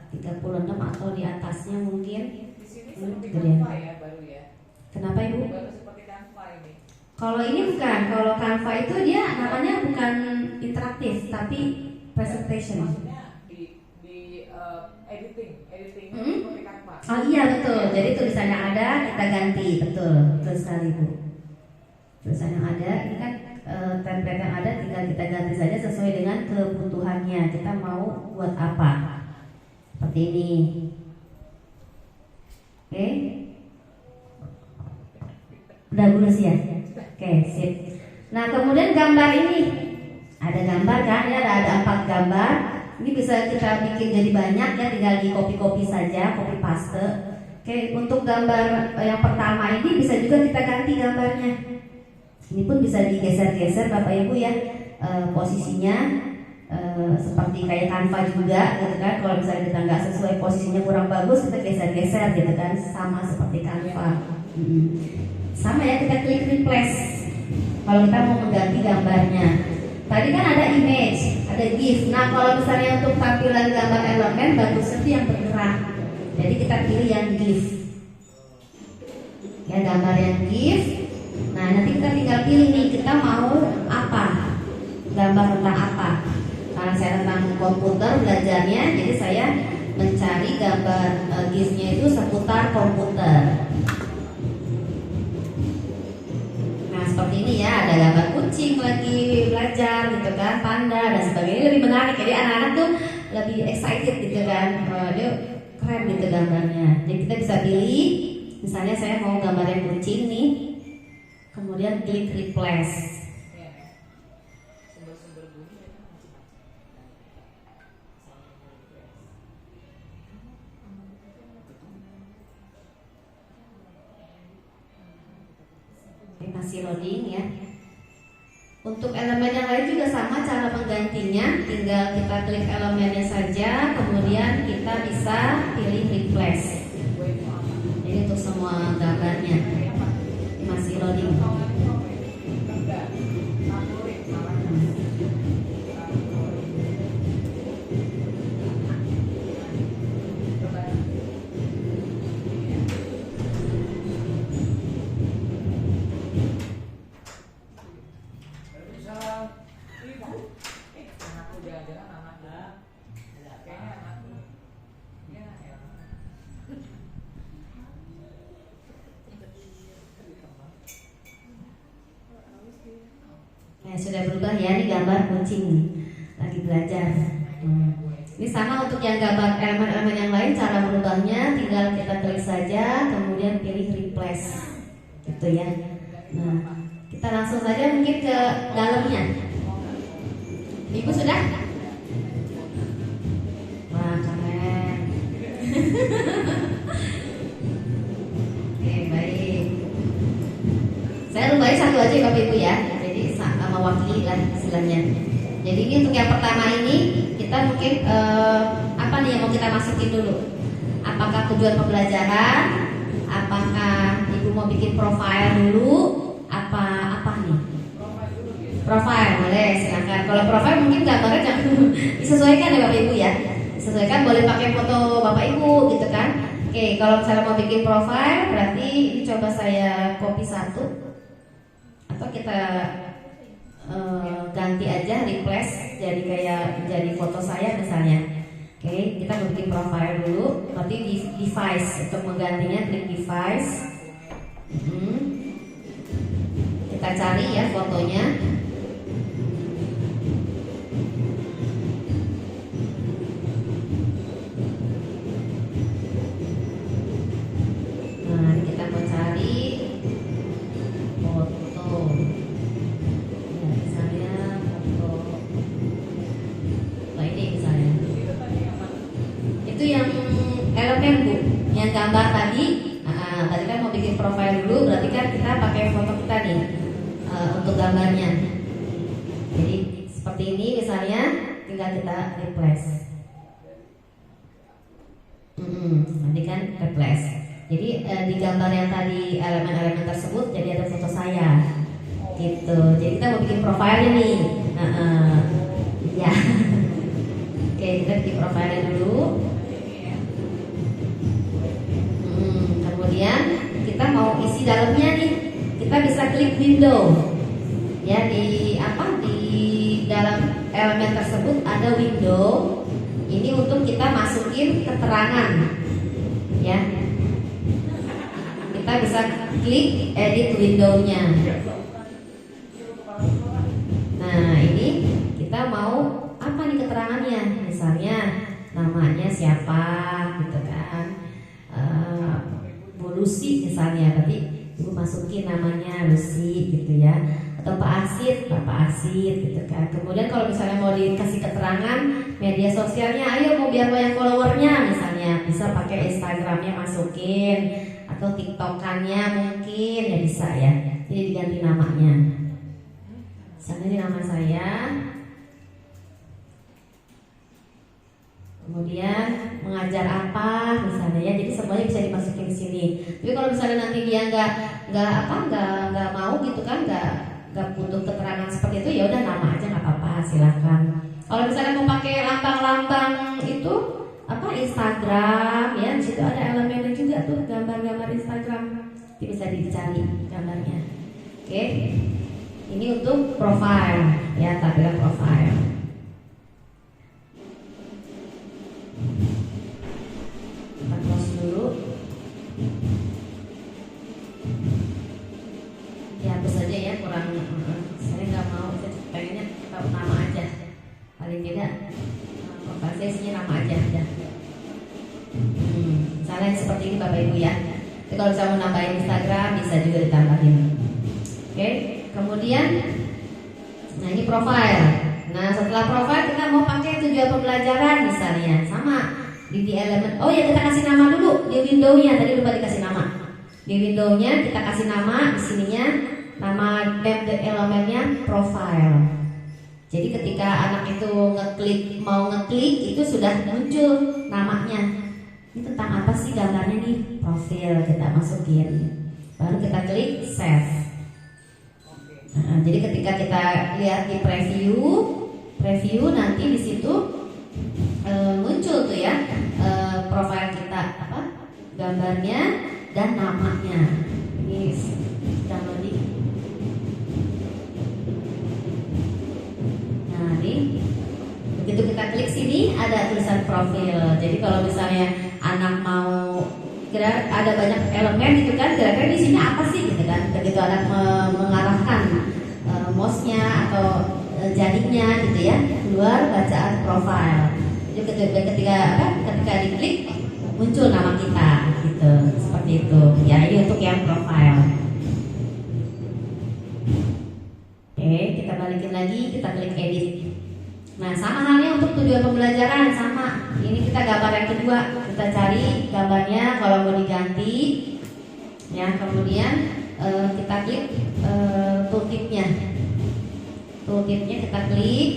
36 atau di atasnya mungkin. Di sini seperti Canva ya baru ya. Kenapa Ibu? Baru seperti Canva ini. Kalau ini bukan, kalau Canva itu dia namanya bukan interaktif tapi presentation. Maksudnya di editing seperti Canva. Oh iya betul. Jadi tulisan yang ada kita ganti, betul, betul sekali Bu. Tulisan yang ada ini kan template yang ada tinggal kita ganti saja sesuai dengan kebutuhannya. Kita mau buat apa? Seperti ini. Oke. Udah lulus ya? Oke, sip. Nah, kemudian gambar ini. Ada gambar kan? Ya, ada 4 gambar. Ini bisa kita bikin jadi banyak ya, tinggal di copy saja, copy paste. Oke, untuk gambar yang pertama ini bisa juga kita ganti gambarnya. Ini pun bisa digeser-geser Bapak Ibu ya, posisinya seperti kayak Canva juga gitu kan. Kalau misalnya kita nggak sesuai posisinya kurang bagus, kita geser-geser gitu kan, sama seperti Canva. Sama ya, kita klik replace kalau kita mau mengganti gambarnya. Tadi kan ada image, ada GIF. Nah kalau misalnya untuk tampilan gambar elemen bagusnya itu yang bergerak. Jadi kita pilih yang GIF. Ya gambar yang GIF. Nah nanti kita tinggal pilih nih, kita mau apa, gambar tentang apa. Karena saya tentang komputer belajarnya, jadi saya mencari gambar GIF-nya itu seputar komputer. Nah seperti ini ya, ada gambar kucing lagi belajar gitu kan, panda dan sebagainya, lebih menarik. Jadi anak-anak tuh lebih excited gitu kan, dia keren gitu gambarnya. Jadi kita bisa pilih, misalnya saya mau gambar yang kucing nih, kemudian klik replace. Masih loading ya. Untuk elemen yang lain juga sama cara menggantinya, tinggal kita klik elemennya saja, kemudian kita bisa pilih replace. Jadi untuk semua gambarnya masih loading. Sudah berubah ya, ini gambar kucing lagi belajar. Ini sama untuk yang gambar elemen-elemen yang lain, cara merubahnya tinggal kita klik saja, kemudian pilih replace, gitu ya. Nah, kita langsung saja mungkin ke dalamnya. Ibu sudah? Wah keren. Oke baik. Saya rubahnya satu aja Bapak Ibu ya. Mewakili lah istilahnya. Jadi ini untuk yang pertama ini kita mungkin apa nih yang mau kita masukin dulu? Apakah tujuan pembelajaran? Apakah ibu mau bikin profile dulu? Apa nih? Profile boleh, silakan. Kalau profile mungkin gambarnya jangan disesuaikan ya Bapak Ibu ya. Disesuaikan, boleh pakai foto Bapak Ibu gitu kan. Oke, kalau misalnya mau bikin profile berarti ini coba saya copy satu atau kita ganti aja, replace jadi foto saya misalnya. Oke, kita mau bikin profile dulu. Berarti di device, untuk menggantinya klik device. Kita cari ya fotonya. Nah, kita mau cari foto. Ya, misalnya foto. Nah, ini misalnya. Itu yang elemen Bu, yang gambar tadi. Tadi kan mau bikin profile dulu, berarti kan kita pakai foto kita nih untuk gambarnya. Jadi seperti ini misalnya, tinggal kita replace. Nanti kan replace. Jadi di gambar yang tadi elemen-elemen tersebut jadi ada foto saya, gitu. Jadi kita mau bikin profile nih. Ya. Oke, kita bikin profile dulu. Kemudian kita mau isi dalamnya nih, kita bisa klik window. Ya, di dalam elemen tersebut ada window. Ini untuk kita masukin keterangan. Ya. Kita bisa klik edit window-nya. Nah, ini kita mau apa nih keterangannya? Misalnya namanya siapa gitu kan. Bu Lucy misalnya, berarti Ibu masukin namanya Lucy gitu ya, atau Pak Asid, Bapak Asid gitu kan. Kemudian kalau misalnya mau dikasih keterangan media sosialnya, ayo mau biar banyak followernya misalnya, bisa pakai Instagramnya masukin, atau TikTokannya mungkin ya bisa ya. Jadi diganti namanya. Misalnya ini nama saya. Kemudian mengajar apa misalnya ya, jadi semuanya bisa dimasukin di sini. Tapi kalau misalnya nanti dia nggak mau gitu kan, nggak butuh keterangan seperti itu, ya udah nama aja nggak apa-apa, silakan. Kalau misalnya mau pakai lambang-lambang itu Instagram ya, di situ ada elemennya juga tuh, gambar-gambar Instagram, jadi bisa dicari gambarnya. Oke, ini untuk profile ya, tampilan profile. Kita close dulu. Dihapus saja ya, kurang. Saya nggak mau, saya pengennya tahu nama aja. Paling tidak profil saya isinya nama aja. Misalnya seperti ini Bapak Ibu ya. Jadi kalau saya mau nambahin Instagram bisa juga ditambahin. Oke, kemudian nah ini profile. Nah setelah profile kita mau pakai tujuan pembelajaran misalnya, sama di elemen. Oh ya, kita kasih nama dulu di window-nya, tadi lupa dikasih nama. Di window-nya kita kasih nama, di sininya nama elemennya profile. Jadi ketika anak itu mau ngeklik itu sudah muncul namanya. Ini tentang apa sih gambarnya nih? Profil, kita masukin. Baru kita klik save. Nah, jadi ketika kita lihat di preview nanti di situ muncul tuh ya profil kita, gambarnya dan namanya. Ini downloading. Nah, ini begitu kita klik sini ada tulisan profil. Jadi kalau misalnya anak mau ada banyak elemen gitu kan, kira-kira di sini apa sih gitu kan. Begitu anak mengarahkan mouse-nya atau jaringnya gitu ya, keluar bacaan profile. Jadi ketika diklik muncul nama kita gitu, seperti itu. Ya, ini untuk yang profile. Oke, kita balikin lagi, kita klik edit. Nah, sama halnya untuk tujuan pembelajaran, sama. Ini kita gambar yang kedua, kita cari gambarnya kalau mau diganti. Ya, kemudian kita klik tooltipnya. Tooltipnya kita klik.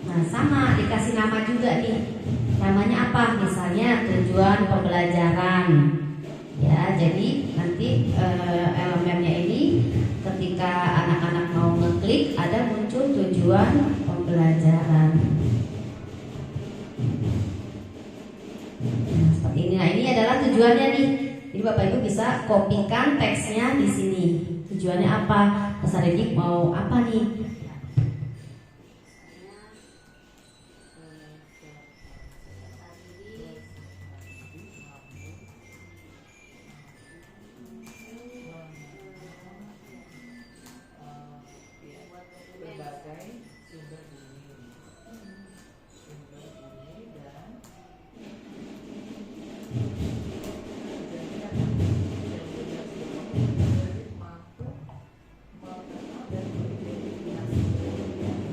Nah, sama dikasih nama juga nih. Namanya apa? Misalnya tujuan pembelajaran. Ya, jadi nanti elemennya ini ketika anak-anak mau ngeklik ada tujuan pembelajaran. Nah, seperti ini. Nah, ini adalah tujuannya nih. Jadi Bapak Ibu bisa kopikan teksnya di sini. Tujuannya apa? Peserta didik mau apa nih?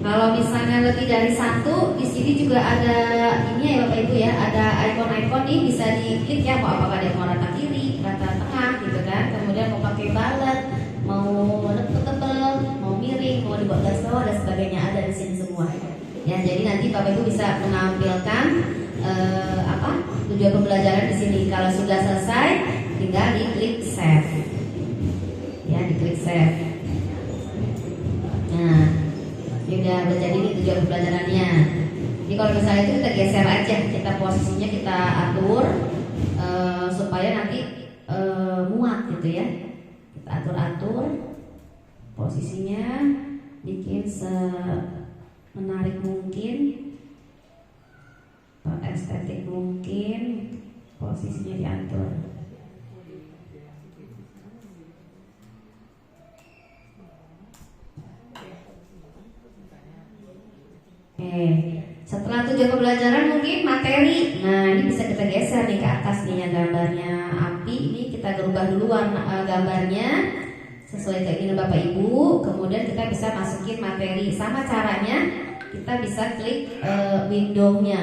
Kalau misalnya lebih dari satu, di sini juga ada ini ya Bapak Ibu ya, ada ikon-ikon nih bisa diklik ya, mau apakah dia mau rata kiri, rata tengah gitu kan. Kemudian mau pakai balet, mau tebel, mau miring, mau dibuat garis bawah dan sebagainya ada di sini semua. Ya, jadi nanti Bapak Ibu bisa menampilkan tujuan pembelajaran di sini. Kalau sudah selesai, tinggal diklik save. Ya, diklik save. Nah, udah jadi ini tujuan pembelajarannya. Jadi kalau misalnya itu kita geser aja, kita posisinya kita atur supaya nanti muat gitu ya. Kita atur posisinya, bikin semenarik mungkin, estetik mungkin, posisinya diatur. Setelah tujuan pembelajaran mungkin materi. Nah, ini bisa kita geser nih ke atas nih yang gambarnya api. Ini kita rubah dulu warna gambarnya sesuai keinginan Bapak Ibu. Kemudian kita bisa masukin materi. Sama caranya kita bisa klik window-nya.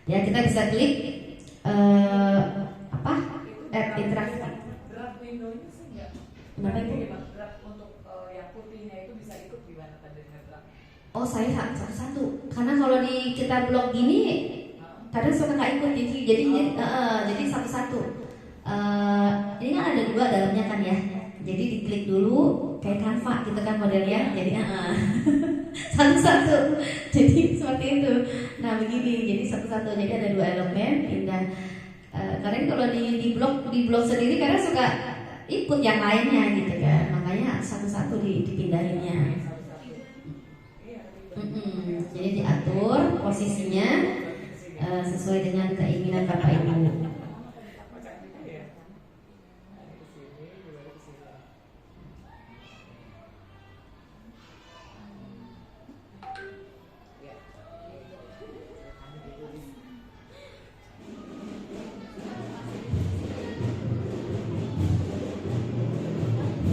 Ya, kita bisa klik interaktif. Kenapa itu? Untuk yang putihnya itu bisa ikut gimana tadi dengan draft? Oh, saya satu-satu. Karena kalau di kita blog gini kadang suka nggak ikut jadi satu-satu. Ini kan ada dua dalamnya kan ya. Jadi diklik dulu kayak Canva gitu kan modelnya. Jadi satu-satu. Jadi seperti itu. Nah, begini. Jadi satu-satu. Jadi ada dua elemen pindah. Karena kalau di blog sendiri kadang suka ikut yang lainnya gitu kan, makanya satu-satu dipindahinnya. Jadi diatur posisinya sesuai dengan keinginan Bapak Ibu.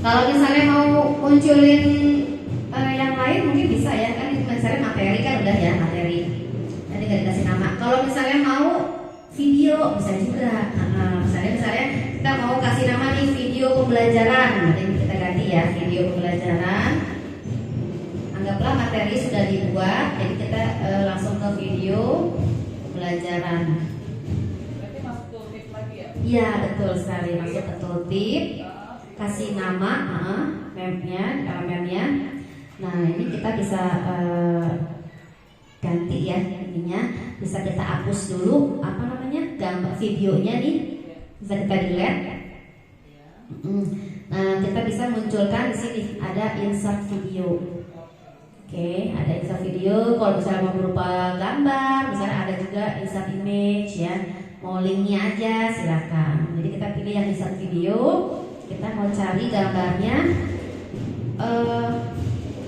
Kalau misalnya mau munculin yang lain mungkin bisa ya, kan misalnya materi kan udah ya materi. Nanti nggak dikasih nama. Kalau misalnya mau video bisa juga. Misalnya kita mau kasih nama nih video pembelajaran. Nanti kita ganti ya video pembelajaran. Anggaplah materi sudah dibuat, jadi kita langsung ke video pembelajaran. Berarti masuk tooltip lagi ya? Iya betul sekali, masuk ke tooltip. Kasih nama elemennya. Nah, ini kita bisa ganti ya ininya. Bisa kita hapus dulu gambar videonya nih. Bisa kita delete. Nah, kita bisa munculkan di sini ada insert video. Oke, ada insert video. Kalau misalnya mau berupa gambar, misalnya ada juga insert image ya. Mau linknya aja silakan. Jadi kita pilih yang insert video. Kita mau cari gambarnya.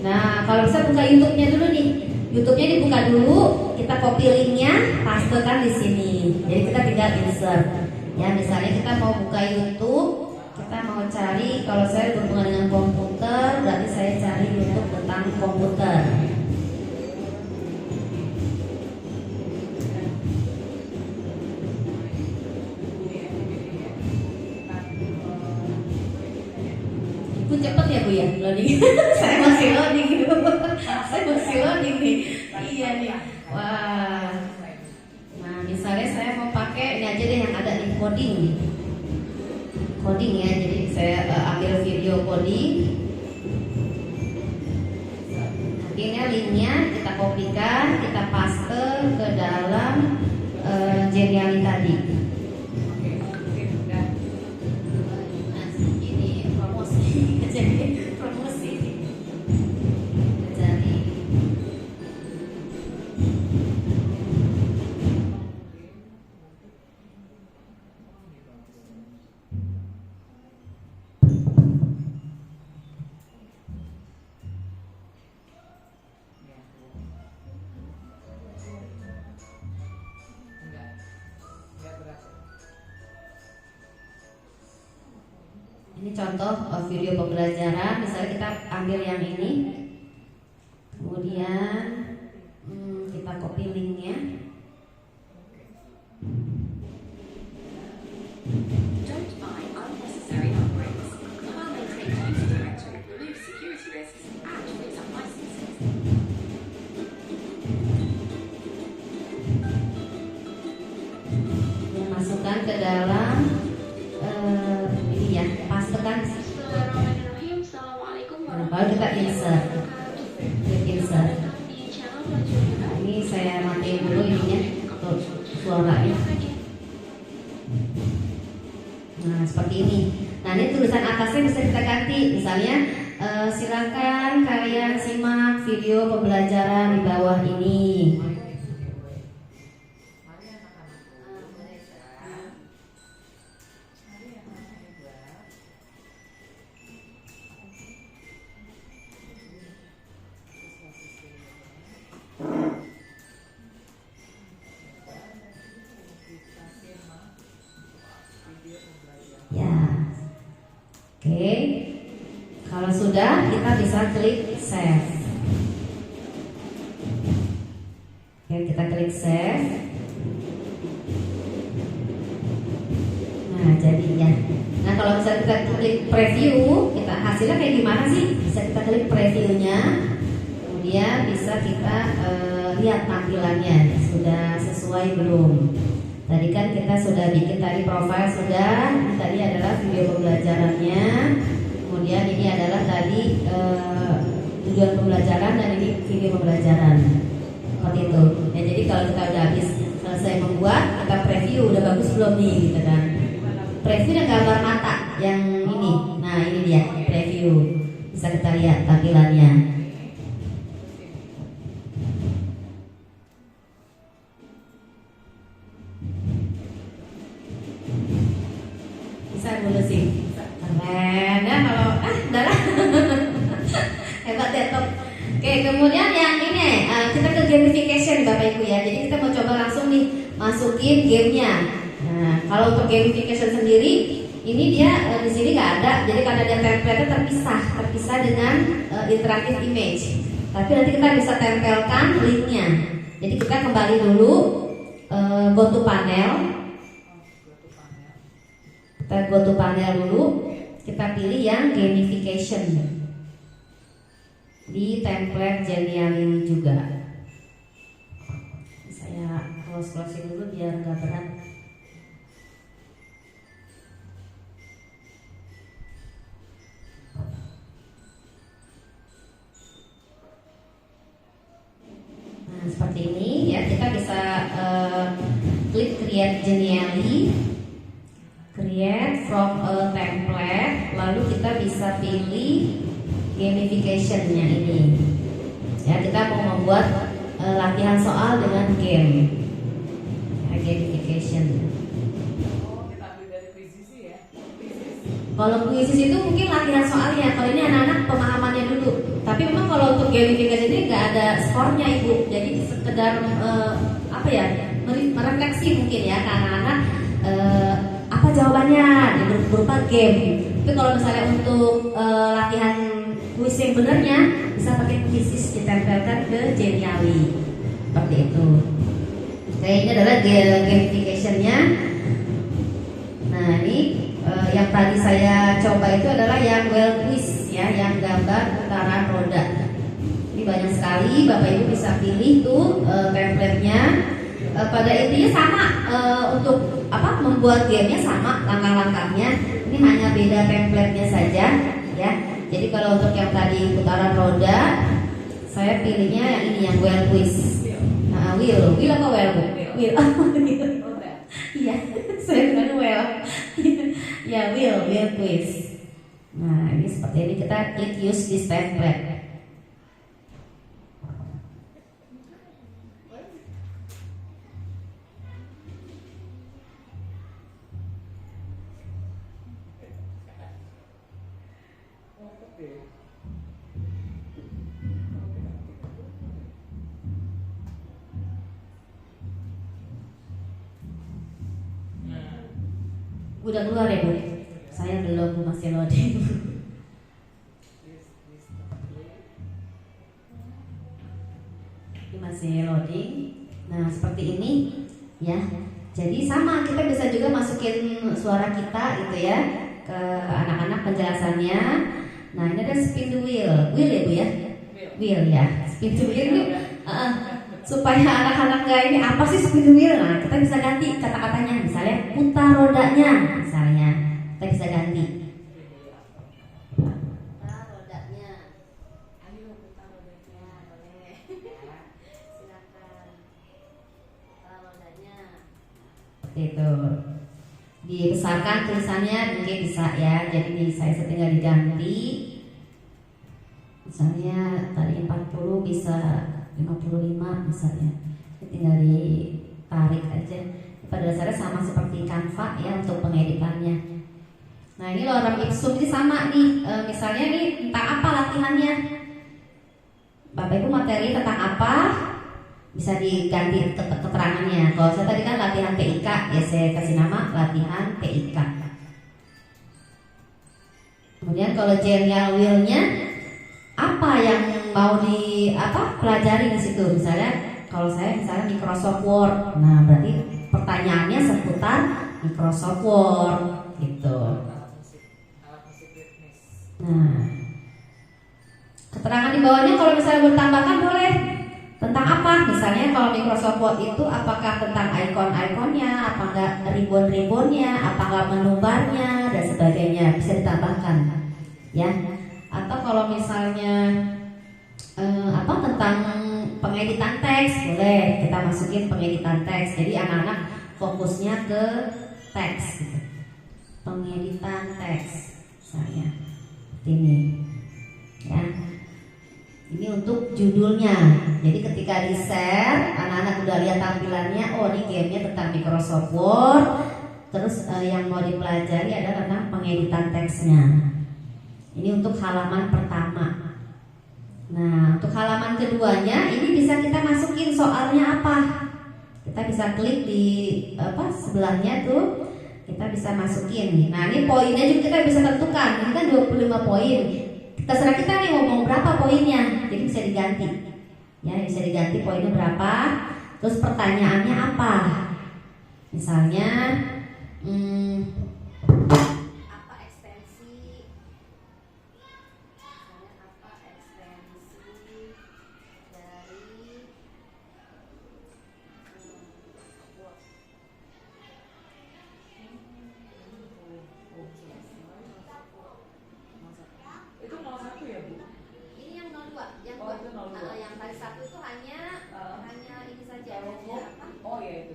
Nah, kalau bisa buka YouTube-nya dulu nih. YouTube-nya dibuka dulu, kita copy linknya, pastekan di sini. Jadi kita tinggal insert. Ya, misalnya kita mau buka YouTube, kita mau cari. Kalau saya berhubungan dengan komputer, berarti saya cari YouTube tentang komputer. Cepet ya Bu ya loading. Saya masih loading gitu. Saya masih loading nih. Iya nih. Wah. Nah, misalnya saya mau pakai ini aja deh yang ada nih, coding. coding ya. Jadi saya ambil video coding. Ini linknya kita kopikan, kita paste ke dalam Geniali tadi. Nah, ini promosi, jadi promosi. Jadi ini contoh video pembelajaran. Misalnya kita ambil yang ini, kemudian kita copy linknya. Don't buy unnecessary upgrades. While maintaining user directory, remove security risks, and frees up licenses. Yang masukkan ke dalam ini ya, pastekan. Bismillahirrahmanirrahim. Assalamualaikum Lalu kita insert, klik insert. di channel Belajar. Ini saya matiin dulu ininya untuk suaranya. Nah seperti ini. Nah ini tulisan atasnya bisa kita ganti. Misalnya silakan kalian simak video pembelajaran di bawah ini. Ya, oke. Kalau sudah, kita bisa klik save. Oke, kita klik save. Nah, jadinya. Nah, kalau misalnya kita klik preview, kita hasilnya kayak gimana sih? Bisa kita klik previewnya, kemudian bisa kita lihat tampilannya sudah sesuai belum. Tadi kan kita sudah bikin tadi profile sudah. Ini tadi adalah video pembelajarannya. Kemudian ini adalah tadi tujuan pembelajaran dan ini video pembelajaran. Seperti itu. Ya, jadi kalau kita udah habis selesai membuat, kita preview udah bagus belum nih, gitu kan? Preview dan gambar mata yang ini. Nah ini dia preview. Bisa kita lihat tampilannya. Bisa dulu sih. Keren ya kalau udah lah. Hebat ya Top. Oke, kemudian yang ini kita ke gamification Bapak Ibu ya. Jadi kita mau coba langsung nih masukin gamenya. Nah, kalau untuk gamification sendiri, ini dia di sini nggak ada. Jadi karena dia template-nya terpisah dengan interactive image. Tapi nanti kita bisa tempelkan linknya. Jadi kita kembali dulu go to panel. Kita go to panel dulu. Kita pilih yang gamification di template Geniali juga. Saya close dulu biar nggak berat. Nah seperti ini ya, kita bisa klik create Geniali, create from a template, lalu kita bisa pilih gamification-nya ini. Ya, kita mau membuat latihan soal dengan game. Ya, gamification. Oh, kita ambil dari Quizizzy ya. Kalau Quizizzy itu mungkin latihan soalnya. Kalau ini anak-anak pemahamannya dulu. Tapi memang kalau untuk gamification ini nggak ada skornya Ibu. Jadi sekedar apa ya? Merefleksi mungkin ya ke anak-anak apa jawabannya berupa game. Tapi kalau misalnya untuk latihan kuis yang benernya bisa pakai Quizizz ditempelkan ke Geniali seperti itu. Oke, ini adalah gamification-nya. Nah ini yang tadi saya coba itu adalah yang well quiz ya, yang gambar putaran roda. Ini banyak sekali, Bapak Ibu bisa pilih tuh template-nya. pada intinya sama, untuk membuat gamenya sama langkah-langkahnya. Ini hanya beda template-nya saja ya. Jadi kalau untuk yang tadi putaran roda, saya pilihnya yang ini, yang wheel quiz. Nah, wheel apa wheel bu? Wheel. Iya, saya bilang wheel. Ya, wheel quiz. Nah, ini seperti ini, kita klik use this template. Udah keluar ya bu? Saya belum, bu, masih loading. Ini masih loading. Nah seperti ini ya. Jadi sama, kita bisa juga masukin suara kita gitu ya ke anak-anak penjelasannya. Nah ini ada spin the wheel ya bu ya? Wheel ya, spin the wheel itu supaya anak-anak gak ini apa sih spin the wheel. Nah kita bisa ganti kata-katanya, misalnya putar rodanya, misalnya kita bisa ganti putar rodanya. Ayo putar rodanya, boleh. Silakan putar rodanya. Seperti itu. Dibesarkan tulisannya mungkin bisa ya. Jadi saya tinggal diganti. Misalnya tadi 40 bisa 55 misalnya, tinggal ditarik aja. Pada dasarnya sama seperti Canva ya untuk pengeditannya. Nah ini lorem ipsum ini sama nih, misalnya nih tentang apa latihannya, Bapak Ibu materi tentang apa, bisa diganti keterangannya. Kalau saya tadi kan latihan TIK, ya saya kasih nama latihan TIK. Kemudian kalau serial wheel-nya apa yang mau pelajari di situ, misalnya kalau saya misalnya Microsoft Word, nah berarti pertanyaannya seputar Microsoft Word gitu. Nah keterangan di bawahnya kalau misalnya bertambahkan boleh tentang apa, misalnya kalau Microsoft Word itu apakah tentang icon-iconnya, apa enggak ribbon-ribbonnya, apa enggak menu barnya dan sebagainya, bisa ditambahkan ya. Atau kalau misalnya tentang pengeditan teks, boleh kita masukin pengeditan teks. Jadi anak-anak fokusnya ke teks gitu. Pengeditan teks saya ini ya. Ini untuk judulnya. Jadi ketika di share, anak-anak udah lihat tampilannya, oh ini gamenya tentang Microsoft Word. Terus yang mau dipelajari adalah tentang pengeditan teksnya. Ini untuk halaman pertama. Nah, untuk halaman keduanya ini bisa kita masukin soalnya apa. Kita bisa klik di sebelahnya tuh, kita bisa masukin. Nah, ini poinnya juga kita bisa tentukan. Ini kan 25 poin. Terserah kita nih mau berapa poinnya. Jadi bisa diganti. Ya, bisa diganti poinnya berapa. Terus pertanyaannya apa? Misalnya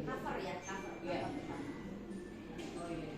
cover ya, cover. Ya. Oh iya.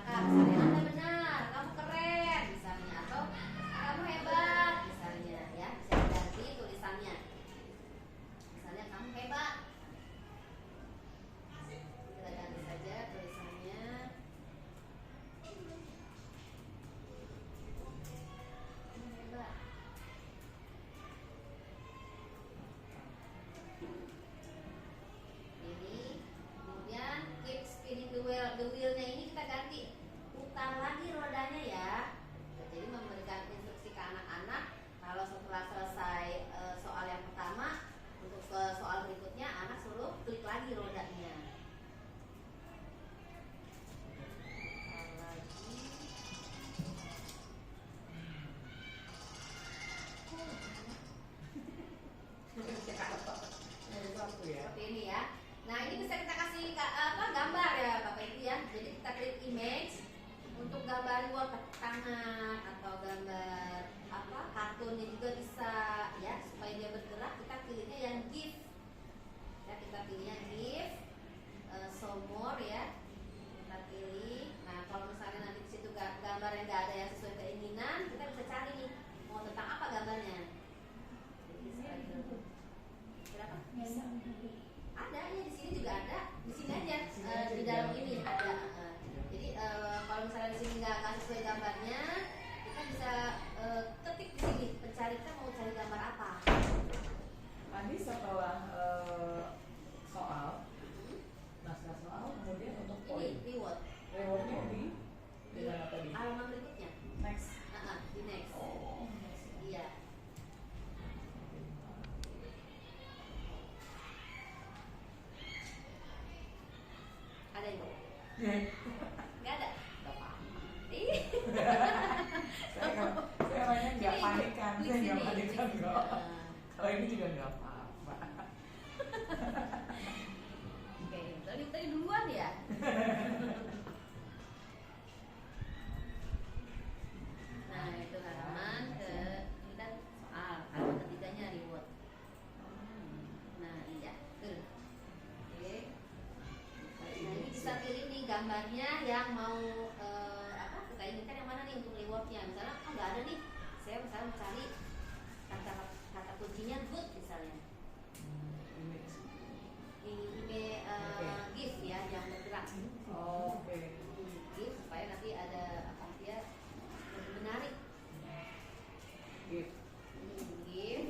kata-kata misalnya Anda benar, kamu keren misalnya, atau kamu hebat misalnya ya, bisa diganti tulisannya. Misalnya kamu hebat. Kita ganti saja tulisannya. Kamu hebat. Ini kemudian keep spinning the wheel-nya ini kita ganti, putar lagi rodanya ya. Jadi memberikan instruksi ke anak-anak kalau setelah selesai soal yang pertama, untuk soal berikutnya anak suruh klik lagi rodanya. Putar lagi. Seperti ini ya. Nah ini bisa kita kasih gambar ya Bapak Ibu ya. Jadi kita klik image untuk gambar reward tangan atau gambar kartunnya juga bisa ya, supaya dia bergerak. Kita pilihnya yang GIF ya, kita pilihnya GIF, show more ya, kita pilih. Nah kalau misalnya nanti di situ gambar yang nggak ada yang sesuai keinginan, kita bisa cari nih mau tentang apa gambarnya. Jadi berapa? Ada ya, di sini juga ada, di sini aja di dalam ini ada. Jadi kalau misalnya di sini nggak sesuai gambarnya, kita bisa ketik di sini, pencari kita mau cari gambar apa. Tadi setelah soal, naskah soal, kemudian untuk poin. Ini reward. Rewardnya di mana tadi? Halaman berikutnya. Next. Di next. Oh, Iya. Ada yang nggak ada? nggak apa-apa. Ih. Saya orangnya nggak panikan, Klik saya nggak sini, panikan klik kok. sini. Kalau ini juga nggak apa-apa. Oke, tadi duluan ya. Nah itu halaman ke ini kan soal, halaman ketiganya reward. Nah iya, tuh. Oke. Nah ini bisa pilih nih gambarnya yang mau kita inginkan yang mana nih untuk rewardnya. Misalnya nggak ada nih, saya misalnya mau cari kata kuncinya good misalnya. Ini GIF ya yang bergerak. Oke. GIF supaya nanti ada dia lebih menarik. Give. GIF.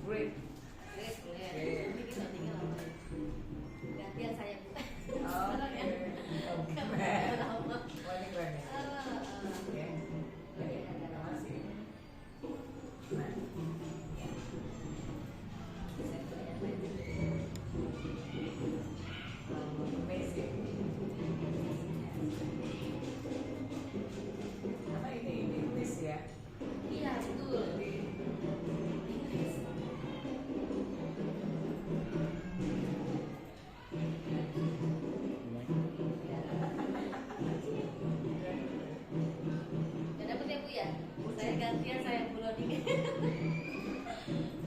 Great. Great. Great. Ini kita tinggal gantian saya Bu. Oke. Lama. Wah, ini keren ya. Oke. Terima kasih. Amazing. Karena ini Inggris ya. Iya betul. Inggris. Gak dapet ya Bu ya? Saya gantian saya loading.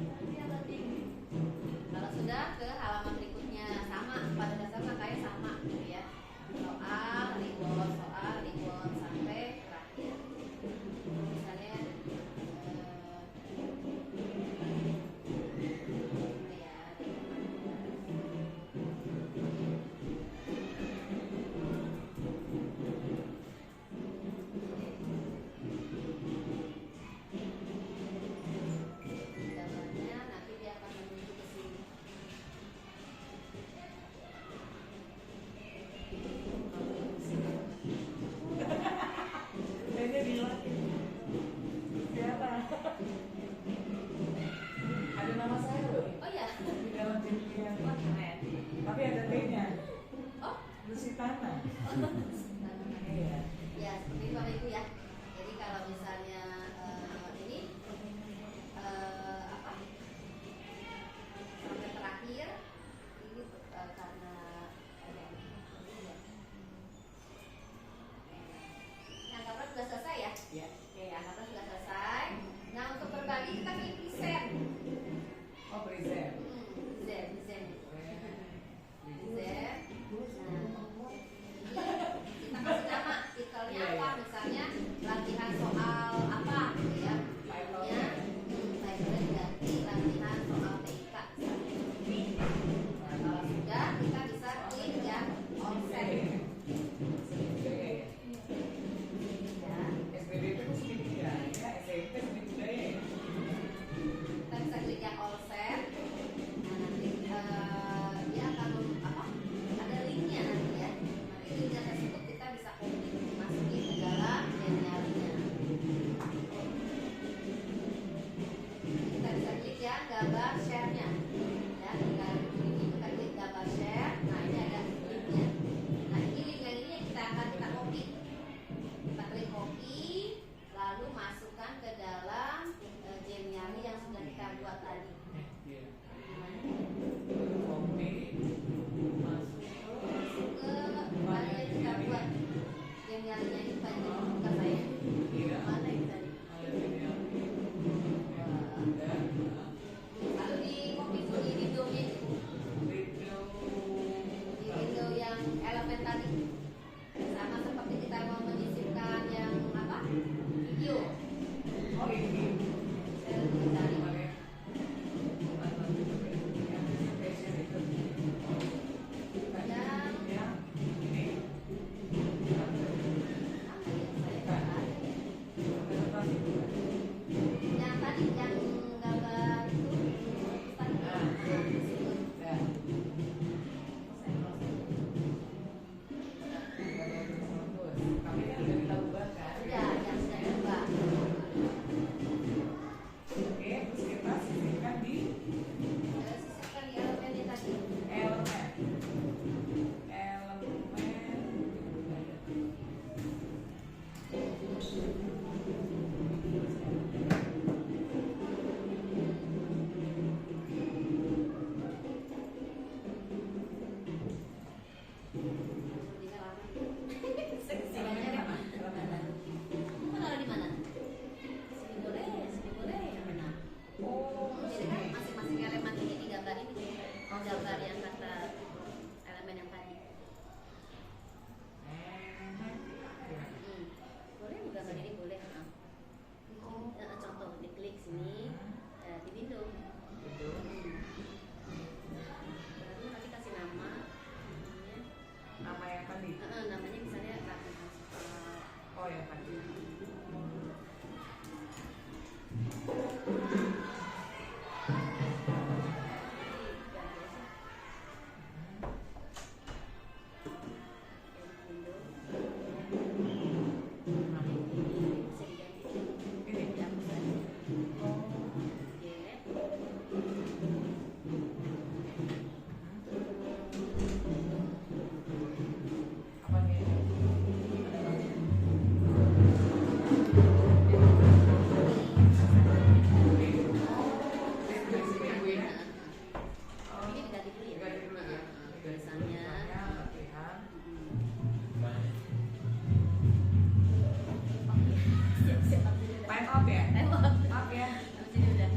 Gantian loading. Kalau sudah ke halaman berikutnya sama, pada dasarnya kayak sama gitu ya. Soal, reward sampai terakhir. Misalnya ya, gambarnya nanti dia akan menuju ke sini. Kayaknya dilatih. Siapa? Ada nama saya loh Oh ya, di dalam pilihan. wah keren. Tapi ada T-nya. Oh, Lusitana. Iya. ya seperti itu Bapak Ibu ya. Jadi kalau misalnya ini sampai terakhir ini karena anggapan sudah selesai ya. Iya. Oke, anggapan sudah selesai. Nah untuk berbagi kita pilih present. Oh, present. Present. Present. Present. Nah, ini nyarinya itu banyak bukan saya. Iya. Mana itu tadi? Kalau di kopi itu di window yang elemen tadi sama seperti kita mau menyisipkan yang apa? Video. Oh ini. Saya lebih cari. Yang tadi yang gambar itu tadi Tapi kan udah kita ubah kan? sudah yang sudah coba. Oke, terus kita sisihkan di Sisipkan di elemennya tadi. elemen. Jadinya lama. Sebenarnya kamu taruh di mana? Sini boleh yang mana? Oh, Jadi kan masing-masing elemen ini digambar ini. Gambar yang kata elemen yang tadi. Boleh gambar ini boleh. Contoh diklik sini di window. gitu. Baru nanti kasih nama. Nama yang tadi. Namanya misalnya Raffi. Oh yang tadi. Apa nih? Ini diganti dulu ya. Diganti dulu ya. Tulisannya. Latihan. Siap-siap. Time off ya? Tembok. Maaf ya. Habis ini udah.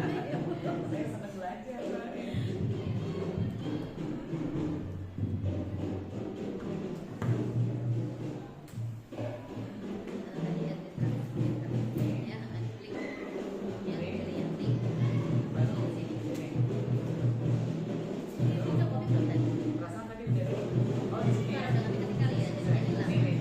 Saya senang belajar soalnya. Perasaan tadi udah. Oh di sini ya. Ini nih.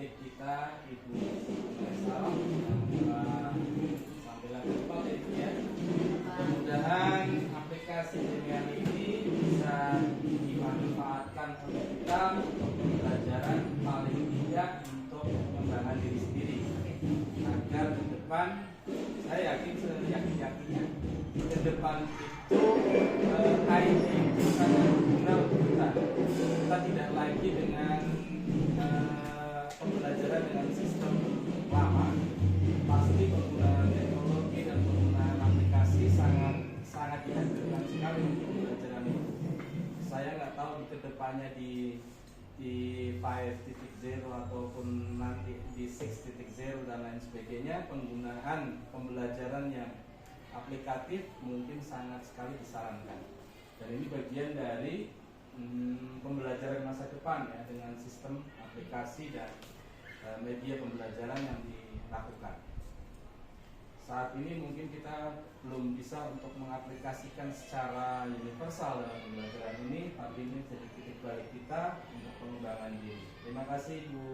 pembatik kita Ibu Sarah yang telah sambilan depan ya. Mudah-mudahan aplikasi dengan ini bisa dimanfaatkan oleh kita untuk pembelajaran, paling tidak untuk pengembangan diri sendiri, agar ke depan saya yakin seyakin-yakinnya ke depan itu IT itu sangat berguna untuk kita. Kita tidak lagi dengan pembelajaran dengan sistem lama. Pasti penggunaan teknologi dan penggunaan aplikasi sangat dihasilkan sekali untuk pembelajaran itu. Saya nggak tahu di kedepannya di 5.0 ataupun nanti di 6.0 dan lain sebagainya, penggunaan pembelajaran yang aplikatif mungkin sangat sekali disarankan. Dan ini bagian dari pembelajaran masa depan ya, dengan sistem aplikasi dan media pembelajaran yang dilakukan. Saat ini mungkin kita belum bisa untuk mengaplikasikan secara universal dalam pembelajaran ini, tapi ini jadi titik balik kita untuk pengembangan diri. Terima kasih Bu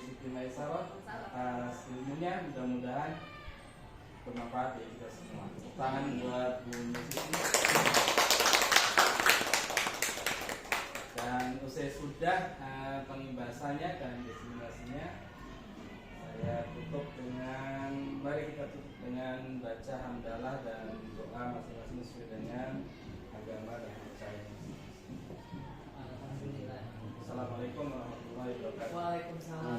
Siti Maisarah atas ilmunya, mudah-mudahan bermanfaat ya kita semua. Tepuk tangan buat Bu Siti. Dan usai sudah pengimbasannya dan diseminasinya, saya tutup mari kita tutup dengan baca hamdalah dan doa masing-masing sesuai dengan agama dan kepercayaan. Alhamdulillah. Assalamualaikum warahmatullahi wabarakatuh. Waalaikumsalam